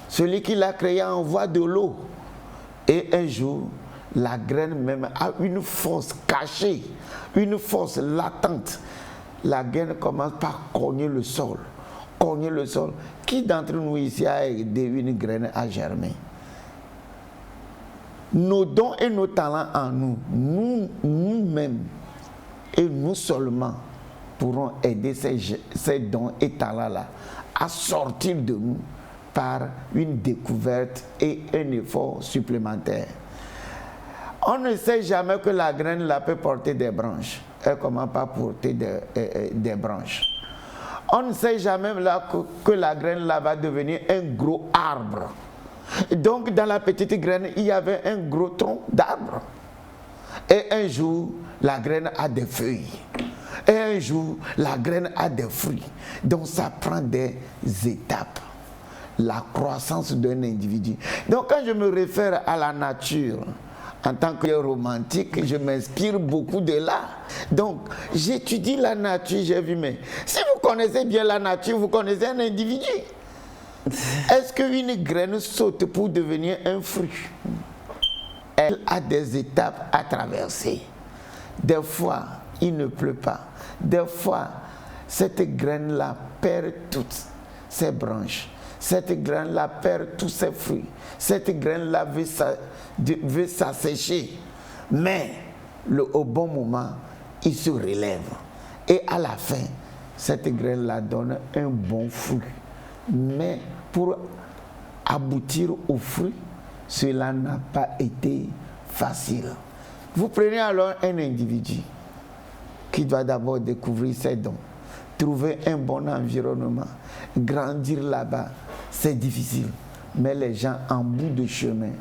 Celui qui l'a créé envoie de l'eau. Et un jour, la graine même a une force cachée, une force latente. La graine commence par cogner le sol. Cogner le sol. Qui d'entre nous ici a aidé une graine à germer? Nos dons et nos talents en nous, nous-mêmes, et nous seulement pourrons aider ces dons et talents-là à sortir de nous par une découverte et un effort supplémentaire. On ne sait jamais que la graine là peut porter des branches. Elle commence par porter des branches. On ne sait jamais là que la graine là va devenir un gros arbre. Donc dans la petite graine, il y avait un gros tronc d'arbre. Et un jour, la graine a des feuilles. Et un jour, la graine a des fruits. Donc ça prend des étapes. La croissance d'un individu. Donc quand je me réfère à la nature, en tant que romantique, je m'inspire beaucoup de là. Donc j'étudie la nature, j'ai vu, mais si vous connaissez bien la nature, vous connaissez un individu. Est-ce qu'une graine saute pour devenir un fruit? Elle a des étapes à traverser. Des fois, il ne pleut pas. Des fois, cette graine-là perd toutes ses branches. Cette graine-là perd tous ses fruits. Cette graine-là veut s'assécher. Mais au bon moment, il se relève. Et à la fin, cette graine-là donne un bon fruit. Mais pour aboutir au fruit, cela n'a pas été facile. Vous prenez alors un individu qui doit d'abord découvrir ses dons, trouver un bon environnement, grandir là-bas, c'est difficile. Mais les gens en bout de chemin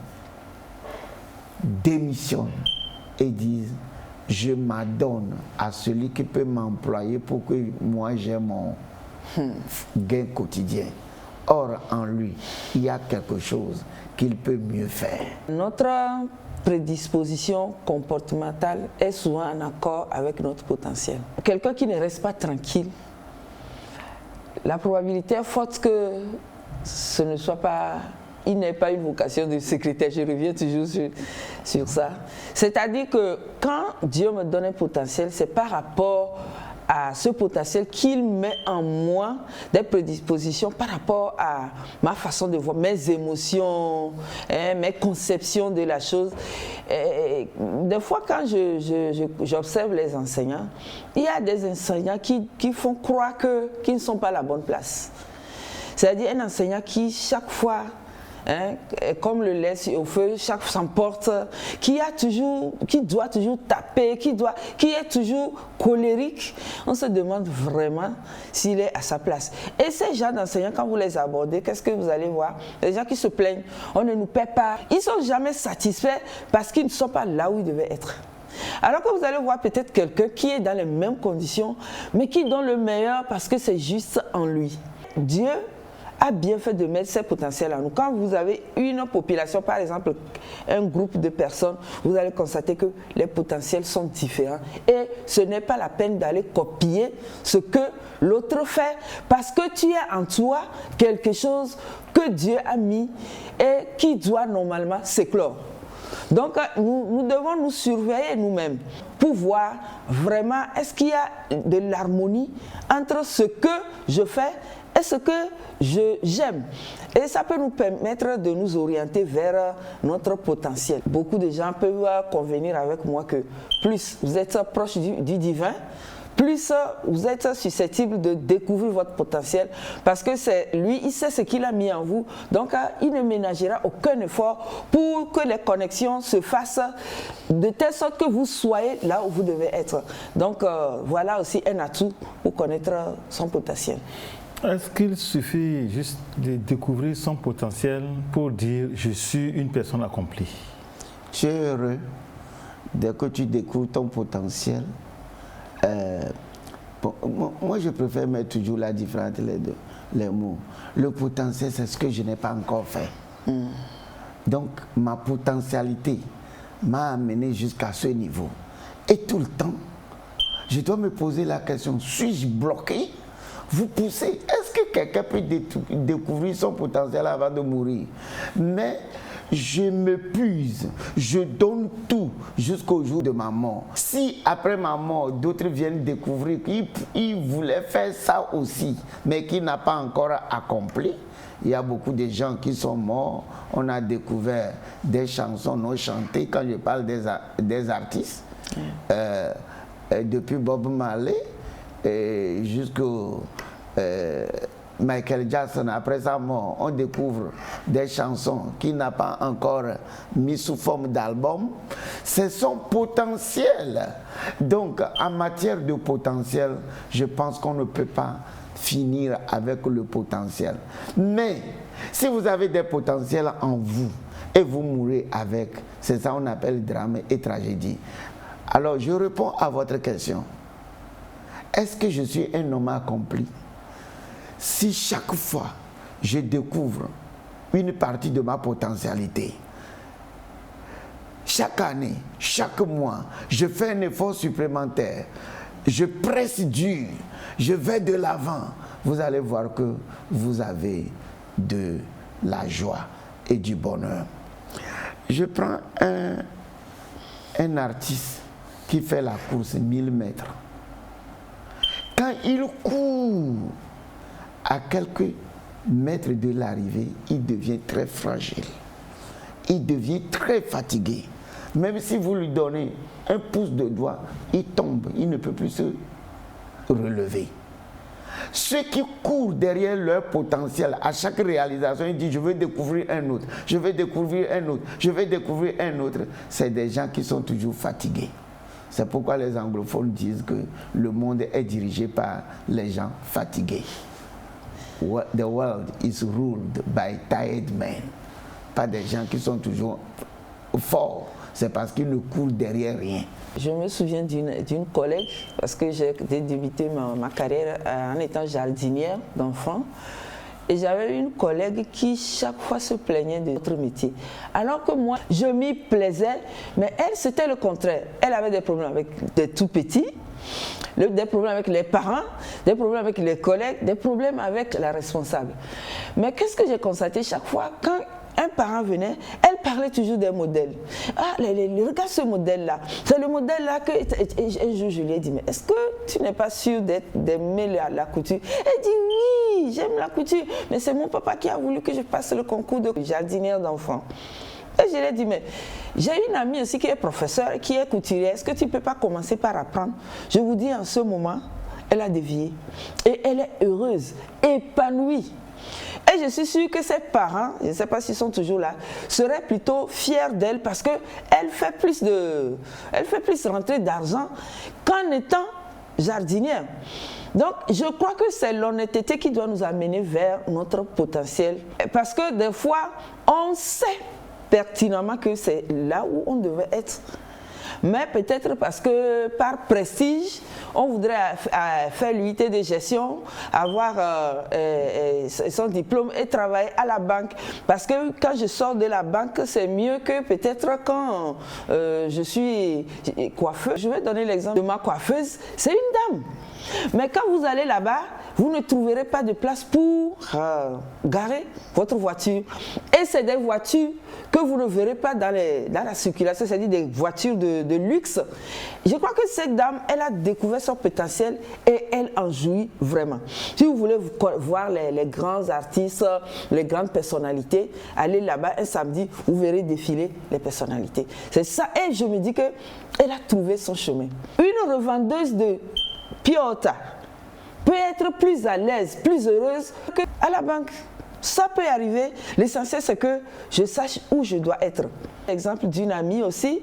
démissionnent et disent: je m'adonne à celui qui peut m'employer pour que moi j'ai mon gain quotidien. Or, en lui, il y a quelque chose qu'il peut mieux faire. Notre prédisposition comportementale est souvent en accord avec notre potentiel. Quelqu'un qui ne reste pas tranquille, la probabilité est forte que ce ne soit pas, il n'ait pas une vocation de secrétaire. Je reviens toujours sur ça. C'est-à-dire que quand Dieu me donne un potentiel, c'est par rapport à ce potentiel qu'il met en moi, des prédispositions par rapport à ma façon de voir, mes émotions, mes conceptions de la chose. Des fois, quand j'observe les enseignants, il y a des enseignants qui font croire qu'ils ne sont pas à la bonne place. C'est-à-dire un enseignant qui, chaque fois, comme le laisse au feu, chaque fois s'emporte, qui doit toujours taper, qui est toujours colérique, on se demande vraiment s'il est à sa place. Et ces gens d'enseignants, quand vous les abordez, qu'est-ce que vous allez voir? Les gens qui se plaignent, on ne nous paie pas, ils ne sont jamais satisfaits parce qu'ils ne sont pas là où ils devaient être. Alors que vous allez voir peut-être quelqu'un qui est dans les mêmes conditions, mais qui donne le meilleur parce que c'est juste en lui. Dieu a bien fait de mettre ses potentiels en nous. Quand vous avez une population, par exemple, un groupe de personnes, vous allez constater que les potentiels sont différents. Et ce n'est pas la peine d'aller copier ce que l'autre fait, parce que tu as en toi quelque chose que Dieu a mis et qui doit normalement s'éclore. Donc, nous devons nous surveiller nous-mêmes pour voir vraiment est-ce qu'il y a de l'harmonie entre ce que je fais est-ce que j'aime? Et ça peut nous permettre de nous orienter vers notre potentiel. Beaucoup de gens peuvent convenir avec moi que plus vous êtes proche du divin, plus vous êtes susceptible de découvrir votre potentiel, parce que c'est lui, il sait ce qu'il a mis en vous, donc il ne ménagera aucun effort pour que les connexions se fassent de telle sorte que vous soyez là où vous devez être. Donc voilà aussi un atout pour connaître son potentiel. Est-ce qu'il suffit juste de découvrir son potentiel pour dire « je suis une personne accomplie » ? Tu es heureux dès que tu découvres ton potentiel. Moi, je préfère mettre toujours la différence entre les mots. Le potentiel, c'est ce que je n'ai pas encore fait. Donc, ma potentialité m'a amené jusqu'à ce niveau. Et tout le temps, je dois me poser la question, suis-je bloqué? Vous poussez. Est-ce que quelqu'un peut découvrir son potentiel avant de mourir? Mais je m'épuise, je donne tout jusqu'au jour de ma mort. Si après ma mort, d'autres viennent découvrir qu'ils voulaient faire ça aussi, mais qu'ils n'ont pas encore accompli, il y a beaucoup de gens qui sont morts. On a découvert des chansons non chantées, quand je parle des artistes, depuis Bob Marley jusqu'au Michael Jackson. Après sa mort, on découvre des chansons qu'il n'a pas encore mis sous forme d'album. C'est son potentiel. Donc, en matière de potentiel, je pense qu'on ne peut pas finir avec le potentiel. Mais, si vous avez des potentiels en vous et vous mourrez avec, c'est ça qu'on appelle drame et tragédie. Alors, je réponds à votre question. Est-ce que je suis un homme accompli? Si chaque fois je découvre une partie de ma potentialité, chaque année, chaque mois, je fais un effort supplémentaire, je presse dur, je vais de l'avant, vous allez voir que vous avez de la joie et du bonheur. Je prends un artiste qui fait la course 1000 mètres. Quand il court à quelques mètres de l'arrivée, il devient très fragile. Il devient très fatigué. Même si vous lui donnez un pouce de doigt, il tombe, il ne peut plus se relever. Ceux qui courent derrière leur potentiel, à chaque réalisation, ils disent « je veux découvrir un autre, je vais découvrir un autre, je vais découvrir un autre », c'est des gens qui sont toujours fatigués. C'est pourquoi les anglophones disent que le monde est dirigé par les gens fatigués. The world is ruled by tired men. Pas des gens qui sont toujours forts. C'est parce qu'ils ne courent derrière rien. Je me souviens d'une collègue, parce que j'ai débuté ma carrière en étant jardinière d'enfants. Et j'avais une collègue qui chaque fois se plaignait de notre métier. Alors que moi, je m'y plaisais, mais elle, c'était le contraire. Elle avait des problèmes avec des tout petits, des problèmes avec les parents, des problèmes avec les collègues, des problèmes avec la responsable. Mais qu'est-ce que j'ai constaté chaque fois? Quand un parent venait, elle parlait toujours des modèles. Ah, regarde ce modèle-là. C'est le modèle-là que... Un jour, je lui ai dit, mais est-ce que tu n'es pas sûr d'aimer la couture? Elle dit, oui, j'aime la couture, mais c'est mon papa qui a voulu que je passe le concours de jardinière d'enfants. Et je lui ai dit, mais j'ai une amie aussi qui est professeure, qui est couturière. Est-ce que tu ne peux pas commencer par apprendre? Je vous dis, en ce moment, elle a dévié. Et elle est heureuse, épanouie. Et je suis sûre que ses parents, je ne sais pas s'ils sont toujours là, seraient plutôt fiers d'elle parce qu'elle fait plus rentrer d'argent qu'en étant jardinière. Donc, je crois que c'est l'honnêteté qui doit nous amener vers notre potentiel. Parce que des fois, on sait pertinemment que c'est là où on devait être. Mais peut-être parce que par prestige, on voudrait faire l'unité de gestion, avoir son diplôme et travailler à la banque. Parce que quand je sors de la banque, c'est mieux que peut-être quand je suis coiffeuse. Je vais donner l'exemple de ma coiffeuse, c'est une dame. Mais quand vous allez là-bas, vous ne trouverez pas de place pour garer votre voiture. Et c'est des voitures que vous ne verrez pas dans la circulation, c'est-à-dire des voitures de de luxe. Je crois que cette dame, elle a découvert son potentiel et elle en jouit vraiment. Si vous voulez voir les grands artistes, les grandes personnalités, allez là-bas un samedi, vous verrez défiler les personnalités. C'est ça, et je me dis qu'elle a trouvé son chemin. Une revendeuse de Piota peut être plus à l'aise, plus heureuse qu'à la banque. Ça peut arriver. L'essentiel, c'est que je sache où je dois être. Exemple d'une amie aussi,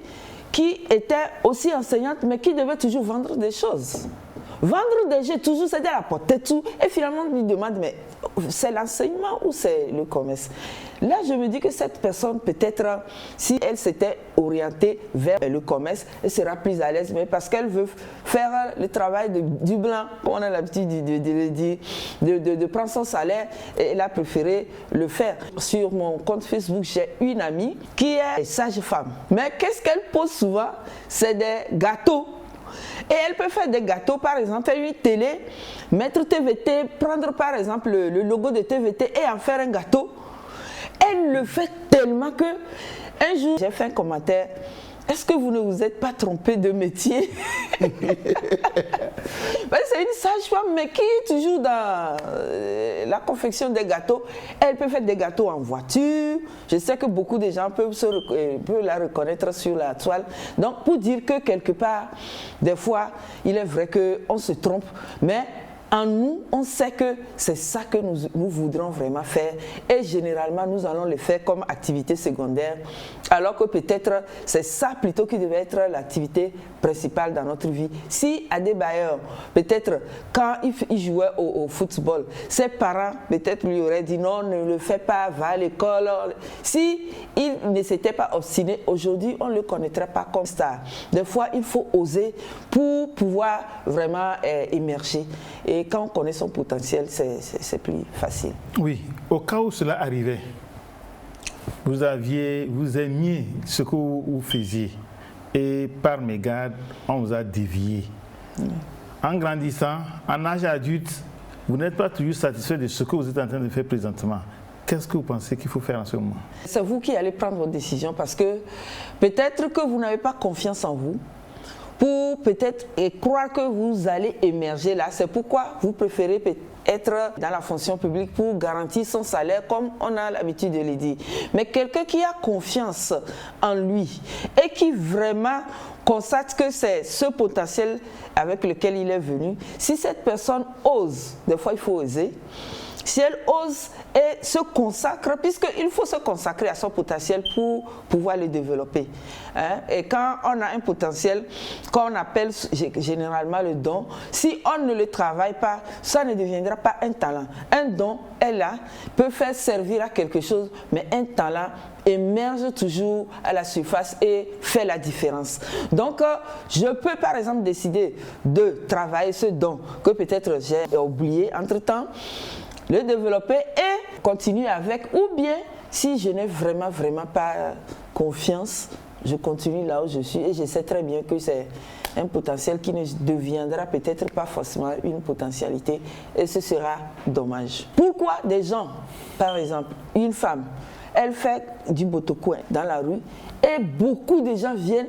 qui était aussi enseignante, mais qui devait toujours vendre des choses. Vendre des jeux, toujours, c'est-à-dire apporter tout. Et finalement, on lui demande, mais c'est l'enseignement ou c'est le commerce? Là, je me dis que cette personne, peut-être, si elle s'était orientée vers le commerce, elle sera plus à l'aise, mais parce qu'elle veut faire le travail du blanc, comme on a l'habitude de prendre son salaire, et elle a préféré le faire. Sur mon compte Facebook, j'ai une amie qui est sage-femme. Mais qu'est-ce qu'elle pose souvent? C'est des gâteaux. Et elle peut faire des gâteaux, par exemple, faire une télé, mettre TVT, prendre par exemple le logo de TVT et en faire un gâteau. Elle le fait tellement que un jour, j'ai fait un commentaire. Est-ce que vous ne vous êtes pas trompé de métier? C'est une sage-femme, mais qui est toujours dans la confection des gâteaux. Elle peut faire des gâteaux en voiture. Je sais que beaucoup de gens peuvent la reconnaître sur la toile. Donc, pour dire que quelque part, des fois, il est vrai qu'on se trompe, mais en nous, on sait que c'est ça que nous voudrons vraiment faire et généralement, nous allons le faire comme activité secondaire alors que peut-être c'est ça plutôt qui devait être l'activité principale dans notre vie. Si Adebayor, peut-être quand il jouait au football, ses parents peut-être lui auraient dit non, ne le fais pas, va à l'école. Si il ne s'était pas obstiné, aujourd'hui, on ne le connaîtrait pas comme star. Des fois, il faut oser pour pouvoir vraiment émerger. Et quand on connaît son potentiel, c'est plus facile. Oui, au cas où cela arrivait, vous aimiez ce que vous faisiez et par mégarde, on vous a dévié. En grandissant, en âge adulte, vous n'êtes pas toujours satisfait de ce que vous êtes en train de faire présentement. Qu'est-ce que vous pensez qu'il faut faire en ce moment? C'est vous qui allez prendre vos décisions parce que peut-être que vous n'avez pas confiance en vous. Pour peut-être croire que vous allez émerger là. C'est pourquoi vous préférez être dans la fonction publique pour garantir son salaire comme on a l'habitude de le dire. Mais quelqu'un qui a confiance en lui et qui vraiment constate que c'est ce potentiel avec lequel il est venu, si cette personne ose, des fois il faut oser, si elle ose et se consacre, puisqu'il faut se consacrer à son potentiel pour pouvoir le développer. Hein? Et quand on a un potentiel qu'on appelle généralement le don, si on ne le travaille pas, ça ne deviendra pas un talent. Un don est là, peut faire servir à quelque chose, mais un talent émerge toujours à la surface et fait la différence. Donc, je peux par exemple décider de travailler ce don que peut-être j'ai oublié entre-temps, le développer et continuer avec, ou bien si je n'ai vraiment pas confiance, je continue là où je suis et je sais très bien que c'est un potentiel qui ne deviendra peut-être pas forcément une potentialité et ce sera dommage. Pourquoi des gens, par exemple, une femme, elle fait du botocoin dans la rue et beaucoup de gens viennent,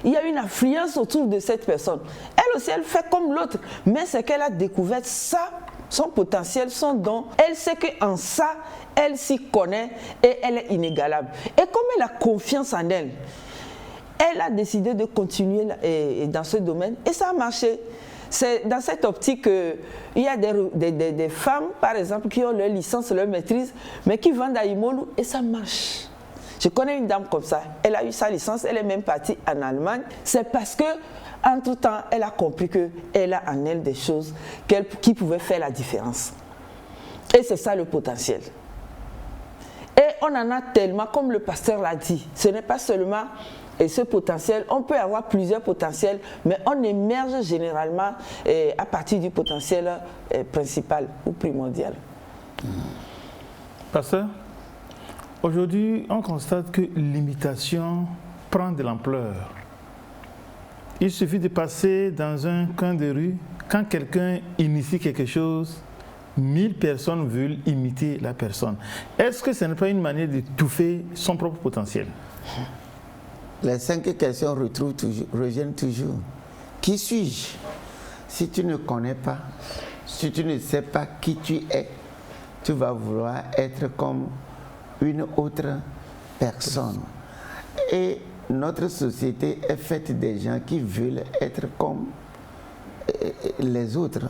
il y a une affluence autour de cette personne. Elle aussi, elle fait comme l'autre, mais c'est qu'elle a découvert ça, son potentiel, son don. Elle sait qu'en ça, elle s'y connaît et elle est inégalable. Et comme elle a confiance en elle, elle a décidé de continuer dans ce domaine et ça a marché. C'est dans cette optique qu'il y a des femmes, par exemple, qui ont leur licence, leur maîtrise, mais qui vendent à Imolu et ça marche. Je connais une dame comme ça, elle a eu sa licence, elle est même partie en Allemagne. C'est parce que entre-temps, elle a compris qu'elle a en elle des choses qui pouvaient faire la différence. Et c'est ça le potentiel. Et on en a tellement, comme le pasteur l'a dit, ce n'est pas seulement ce potentiel, on peut avoir plusieurs potentiels, mais on émerge généralement à partir du potentiel principal ou primordial. Pasteur, aujourd'hui, on constate que l'imitation prend de l'ampleur. Il suffit de passer dans un coin de rue, quand quelqu'un initie quelque chose, 1000 personnes veulent imiter la personne. Est-ce que ce n'est pas une manière d'étouffer son propre potentiel? Les 5 questions reviennent toujours. Qui suis-je? Si tu ne connais pas, si tu ne sais pas qui tu es, tu vas vouloir être comme une autre personne. Et notre société est faite des gens qui veulent être comme les autres.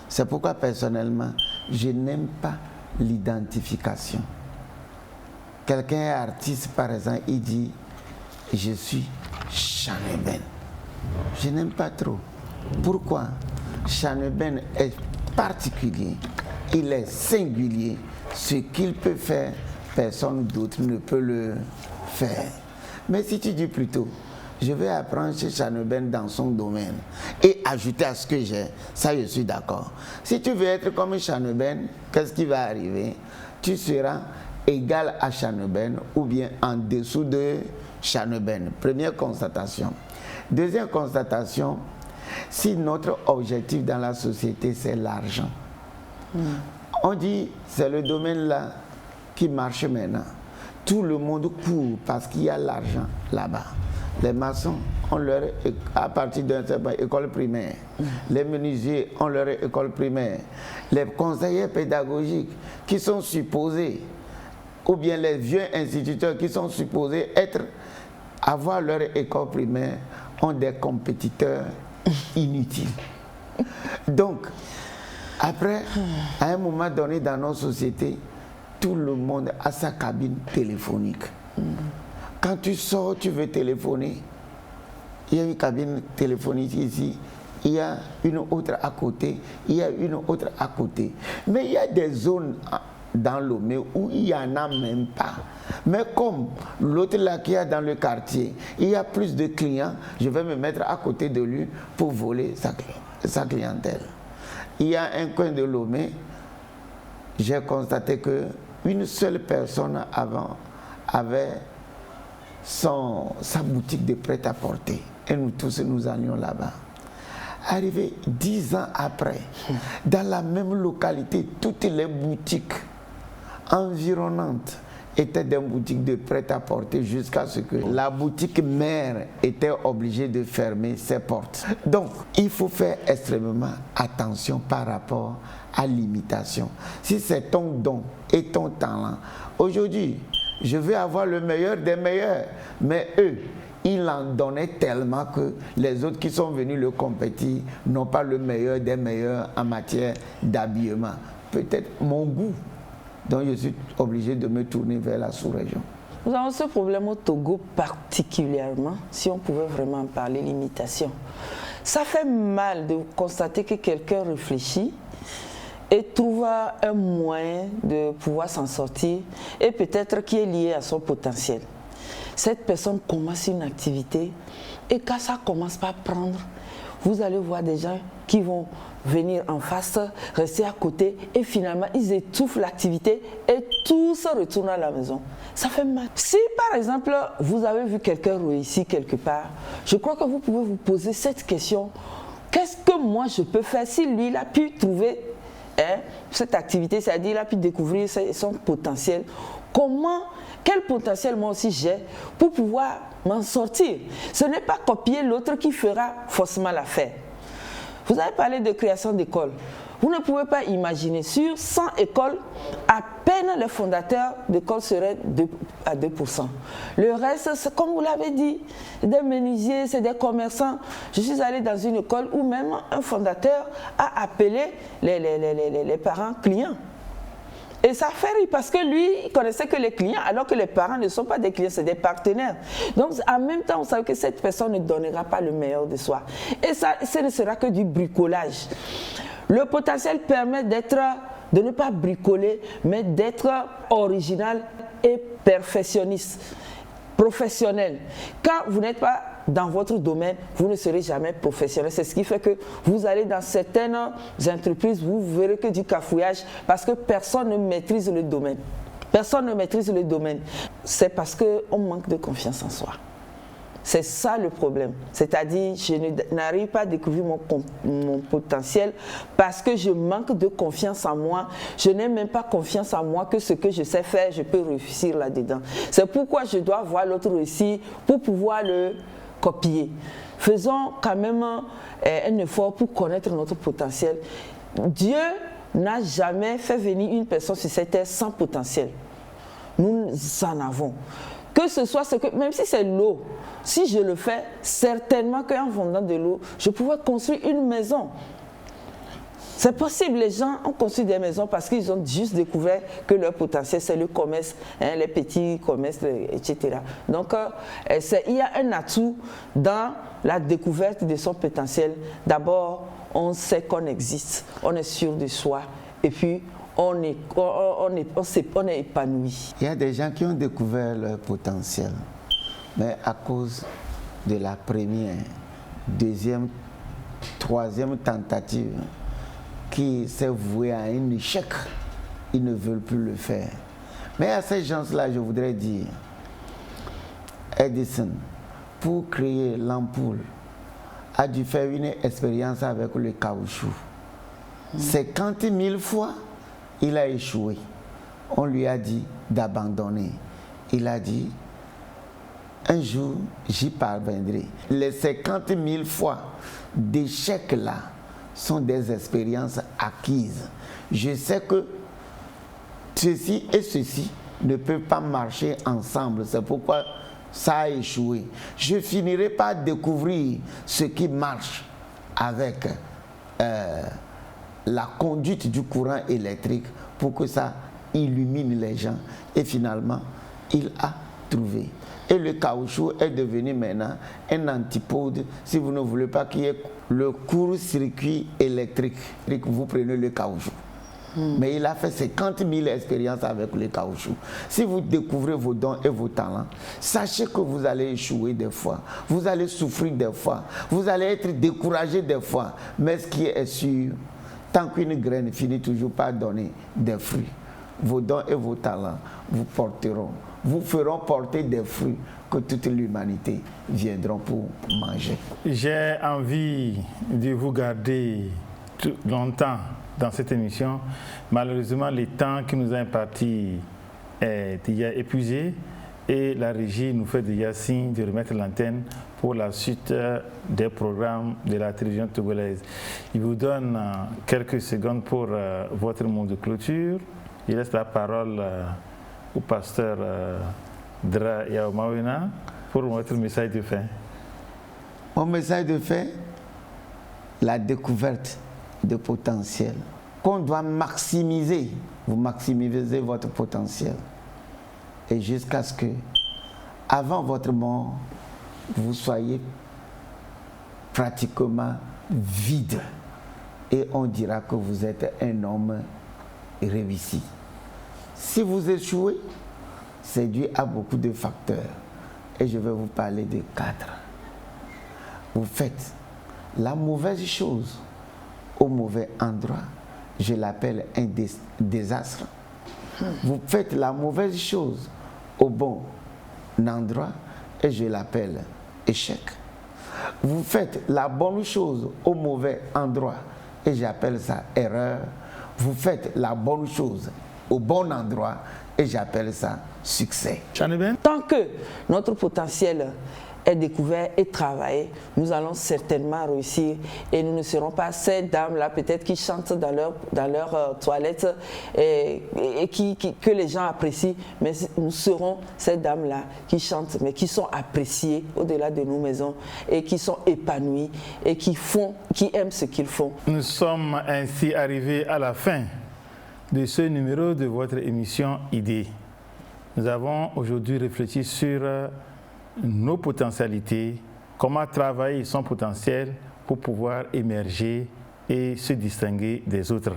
C'est pourquoi personnellement, je n'aime pas l'identification. Quelqu'un est artiste par exemple, il dit « je suis Chaneben ». Je n'aime pas trop. Pourquoi? Chaneben est particulier, il est singulier. Ce qu'il peut faire, personne d'autre ne peut le faire. Mais si tu dis plutôt, je vais apprendre chez Chaneben dans son domaine et ajouter à ce que j'ai, ça je suis d'accord. Si tu veux être comme Chaneben, qu'est-ce qui va arriver? Tu seras égal à Chaneben ou bien en dessous de Chaneben. Première constatation. Deuxième constatation, si notre objectif dans la société c'est l'argent, on dit c'est le domaine là qui marche maintenant. Tout le monde court parce qu'il y a l'argent là-bas. Les maçons ont leur, à partir d'une école primaire. Les menuisiers ont leur école primaire. Les conseillers pédagogiques qui sont supposés, ou bien les vieux instituteurs qui sont supposés avoir leur école primaire, ont des compétiteurs inutiles. Donc, après, à un moment donné dans nos sociétés, tout le monde a sa cabine téléphonique. Quand tu sors, tu veux téléphoner, il y a une cabine téléphonique ici, il y a une autre à côté, il y a une autre à côté. Mais il y a des zones dans Lomé où il n'y en a même pas. Mais comme l'autre là qui est dans le quartier, il y a plus de clients, je vais me mettre à côté de lui pour voler sa clientèle. Il y a un coin de Lomé, j'ai constaté qu'une seule personne avant avait sa boutique de prêt-à-porter. Et nous tous, nous allions là-bas. Arrivé 10 ans après, dans la même localité, toutes les boutiques environnantes étaient des boutiques de prêt-à-porter jusqu'à ce que la boutique mère était obligée de fermer ses portes. Donc, il faut faire extrêmement attention par rapport à l'imitation. Si c'est ton don et ton talent, aujourd'hui, je veux avoir le meilleur des meilleurs, mais eux, ils en donnaient tellement que les autres qui sont venus le compétir n'ont pas le meilleur des meilleurs en matière d'habillement. Peut-être mon goût. Donc je suis obligé de me tourner vers la sous-région. Nous avons ce problème au Togo particulièrement, si on pouvait vraiment en parler, l'imitation. Ça fait mal de constater que quelqu'un réfléchit et trouve un moyen de pouvoir s'en sortir et peut-être qui est lié à son potentiel. Cette personne commence une activité et quand ça commence par prendre, vous allez voir des gens qui vont venir en face, rester à côté et finalement ils étouffent l'activité et tout se retourne à la maison. Ça fait mal. Si par exemple vous avez vu quelqu'un réussir quelque part, je crois que vous pouvez vous poser cette question. Qu'est-ce que moi je peux faire si lui il a pu trouver cette activité, c'est-à-dire il a pu découvrir son potentiel. Quel potentiel moi aussi j'ai pour pouvoir m'en sortir? Ce n'est pas copier l'autre qui fera forcément l'affaire. Vous avez parlé de création d'écoles. Vous ne pouvez pas imaginer, sur 100 écoles, à peine les fondateurs d'écoles seraient à 2%. Le reste, c'est comme vous l'avez dit, des menuisiers, c'est des commerçants. Je suis allée dans une école où même un fondateur a appelé les parents clients. Et ça fait rire parce que lui, il connaissait que les clients, alors que les parents ne sont pas des clients, c'est des partenaires. Donc, en même temps, on sait que cette personne ne donnera pas le meilleur de soi. Et ça, ce ne sera que du bricolage. Le potentiel permet de ne pas bricoler, mais d'être original et perfectionniste, professionnel. Quand vous n'êtes pas dans votre domaine, vous ne serez jamais professionnel. C'est ce qui fait que vous allez dans certaines entreprises, vous verrez que du cafouillage parce que personne ne maîtrise le domaine. Personne ne maîtrise le domaine. C'est parce qu'on manque de confiance en soi. C'est ça le problème. C'est-à-dire, je n'arrive pas à découvrir mon potentiel parce que je manque de confiance en moi. Je n'ai même pas confiance en moi que ce que je sais faire, je peux réussir là-dedans. C'est pourquoi je dois voir l'autre réussir pour pouvoir le copier. Faisons quand même un effort pour connaître notre potentiel. Dieu n'a jamais fait venir une personne sur cette terre sans potentiel. Nous en avons. Que ce soit ce que, même si c'est l'eau, si je le fais, certainement qu'en vendant de l'eau, je pourrais construire une maison. C'est possible, les gens ont construit des maisons parce qu'ils ont juste découvert que leur potentiel, c'est le commerce, hein, les petits commerces, etc. Donc, il y a un atout dans la découverte de son potentiel. D'abord, on sait qu'on existe, on est sûr de soi, et puis on est épanoui. Il y a des gens qui ont découvert leur potentiel, mais à cause de la première, deuxième, troisième tentative, qui s'est voué à un échec, ils ne veulent plus le faire. Mais à ces gens-là, je voudrais dire, Edison, pour créer l'ampoule, a dû faire une expérience avec le caoutchouc. 50 000 fois, il a échoué. On lui a dit d'abandonner. Il a dit, un jour, j'y parviendrai. Les 50 000 fois d'échecs-là sont des expériences acquises. Je sais que ceci et ceci ne peuvent pas marcher ensemble. C'est pourquoi ça a échoué. Je finirai par découvrir ce qui marche avec la conduite du courant électrique pour que ça illumine les gens. Et finalement, il a trouvé. Et le caoutchouc est devenu maintenant un antipode. Si vous ne voulez pas qu'il y ait le court-circuit électrique, vous prenez le caoutchouc. Mais il a fait 50 000 expériences avec le caoutchouc. Si vous découvrez vos dons et vos talents, sachez que vous allez échouer des fois, vous allez souffrir des fois, vous allez être découragé des fois. Mais ce qui est sûr, tant qu'une graine finit toujours par donner des fruits, vos dons et vos talents vous porteront, vous feront porter des fruits que toute l'humanité viendront pour manger. J'ai envie de vous garder longtemps dans cette émission. Malheureusement, le temps qui nous a imparti est déjà épuisé et la régie nous fait déjà signe de remettre l'antenne pour la suite des programmes de la télévision togolaise. Il vous donne quelques secondes pour votre mot de clôture. Je laisse la parole au pasteur Dra Yaomawena pour votre message de fin. Mon message de fin, la découverte de potentiel qu'on doit maximiser. Vous maximisez votre potentiel et jusqu'à ce que, avant votre mort, vous soyez pratiquement vide et on dira que vous êtes un homme réussi. Si vous échouez, c'est dû à beaucoup de facteurs et je vais vous parler de 4. Vous faites la mauvaise chose au mauvais endroit, je l'appelle un désastre. Vous faites la mauvaise chose au bon endroit et je l'appelle échec. Vous faites la bonne chose au mauvais endroit et j'appelle ça erreur. Vous faites la bonne chose au bon endroit et j'appelle ça succès. Tant que notre potentiel est découvert et travaillé, nous allons certainement réussir et nous ne serons pas ces dames-là peut-être qui chantent dans leur toilette et que les gens apprécient, mais nous serons ces dames-là qui chantent mais qui sont appréciées au-delà de nos maisons et qui sont épanouies et qui aiment ce qu'ils font. Nous sommes ainsi arrivés à la fin de ce numéro de votre émission Idée. Nous avons aujourd'hui réfléchi sur nos potentialités, comment travailler son potentiel pour pouvoir émerger et se distinguer des autres.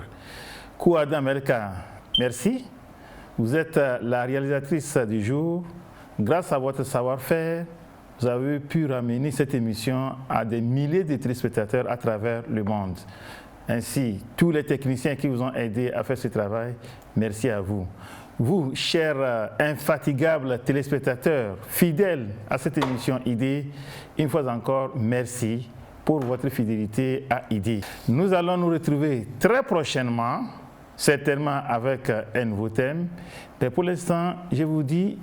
Kouada Melka, merci. Vous êtes la réalisatrice du jour. Grâce à votre savoir-faire, vous avez pu ramener cette émission à des milliers de téléspectateurs à travers le monde. Ainsi, tous les techniciens qui vous ont aidé à faire ce travail, merci à vous. Vous, chers infatigables téléspectateurs, fidèles à cette émission ID, une fois encore, merci pour votre fidélité à ID. Nous allons nous retrouver très prochainement, certainement avec un nouveau thème. Mais pour l'instant, je vous dis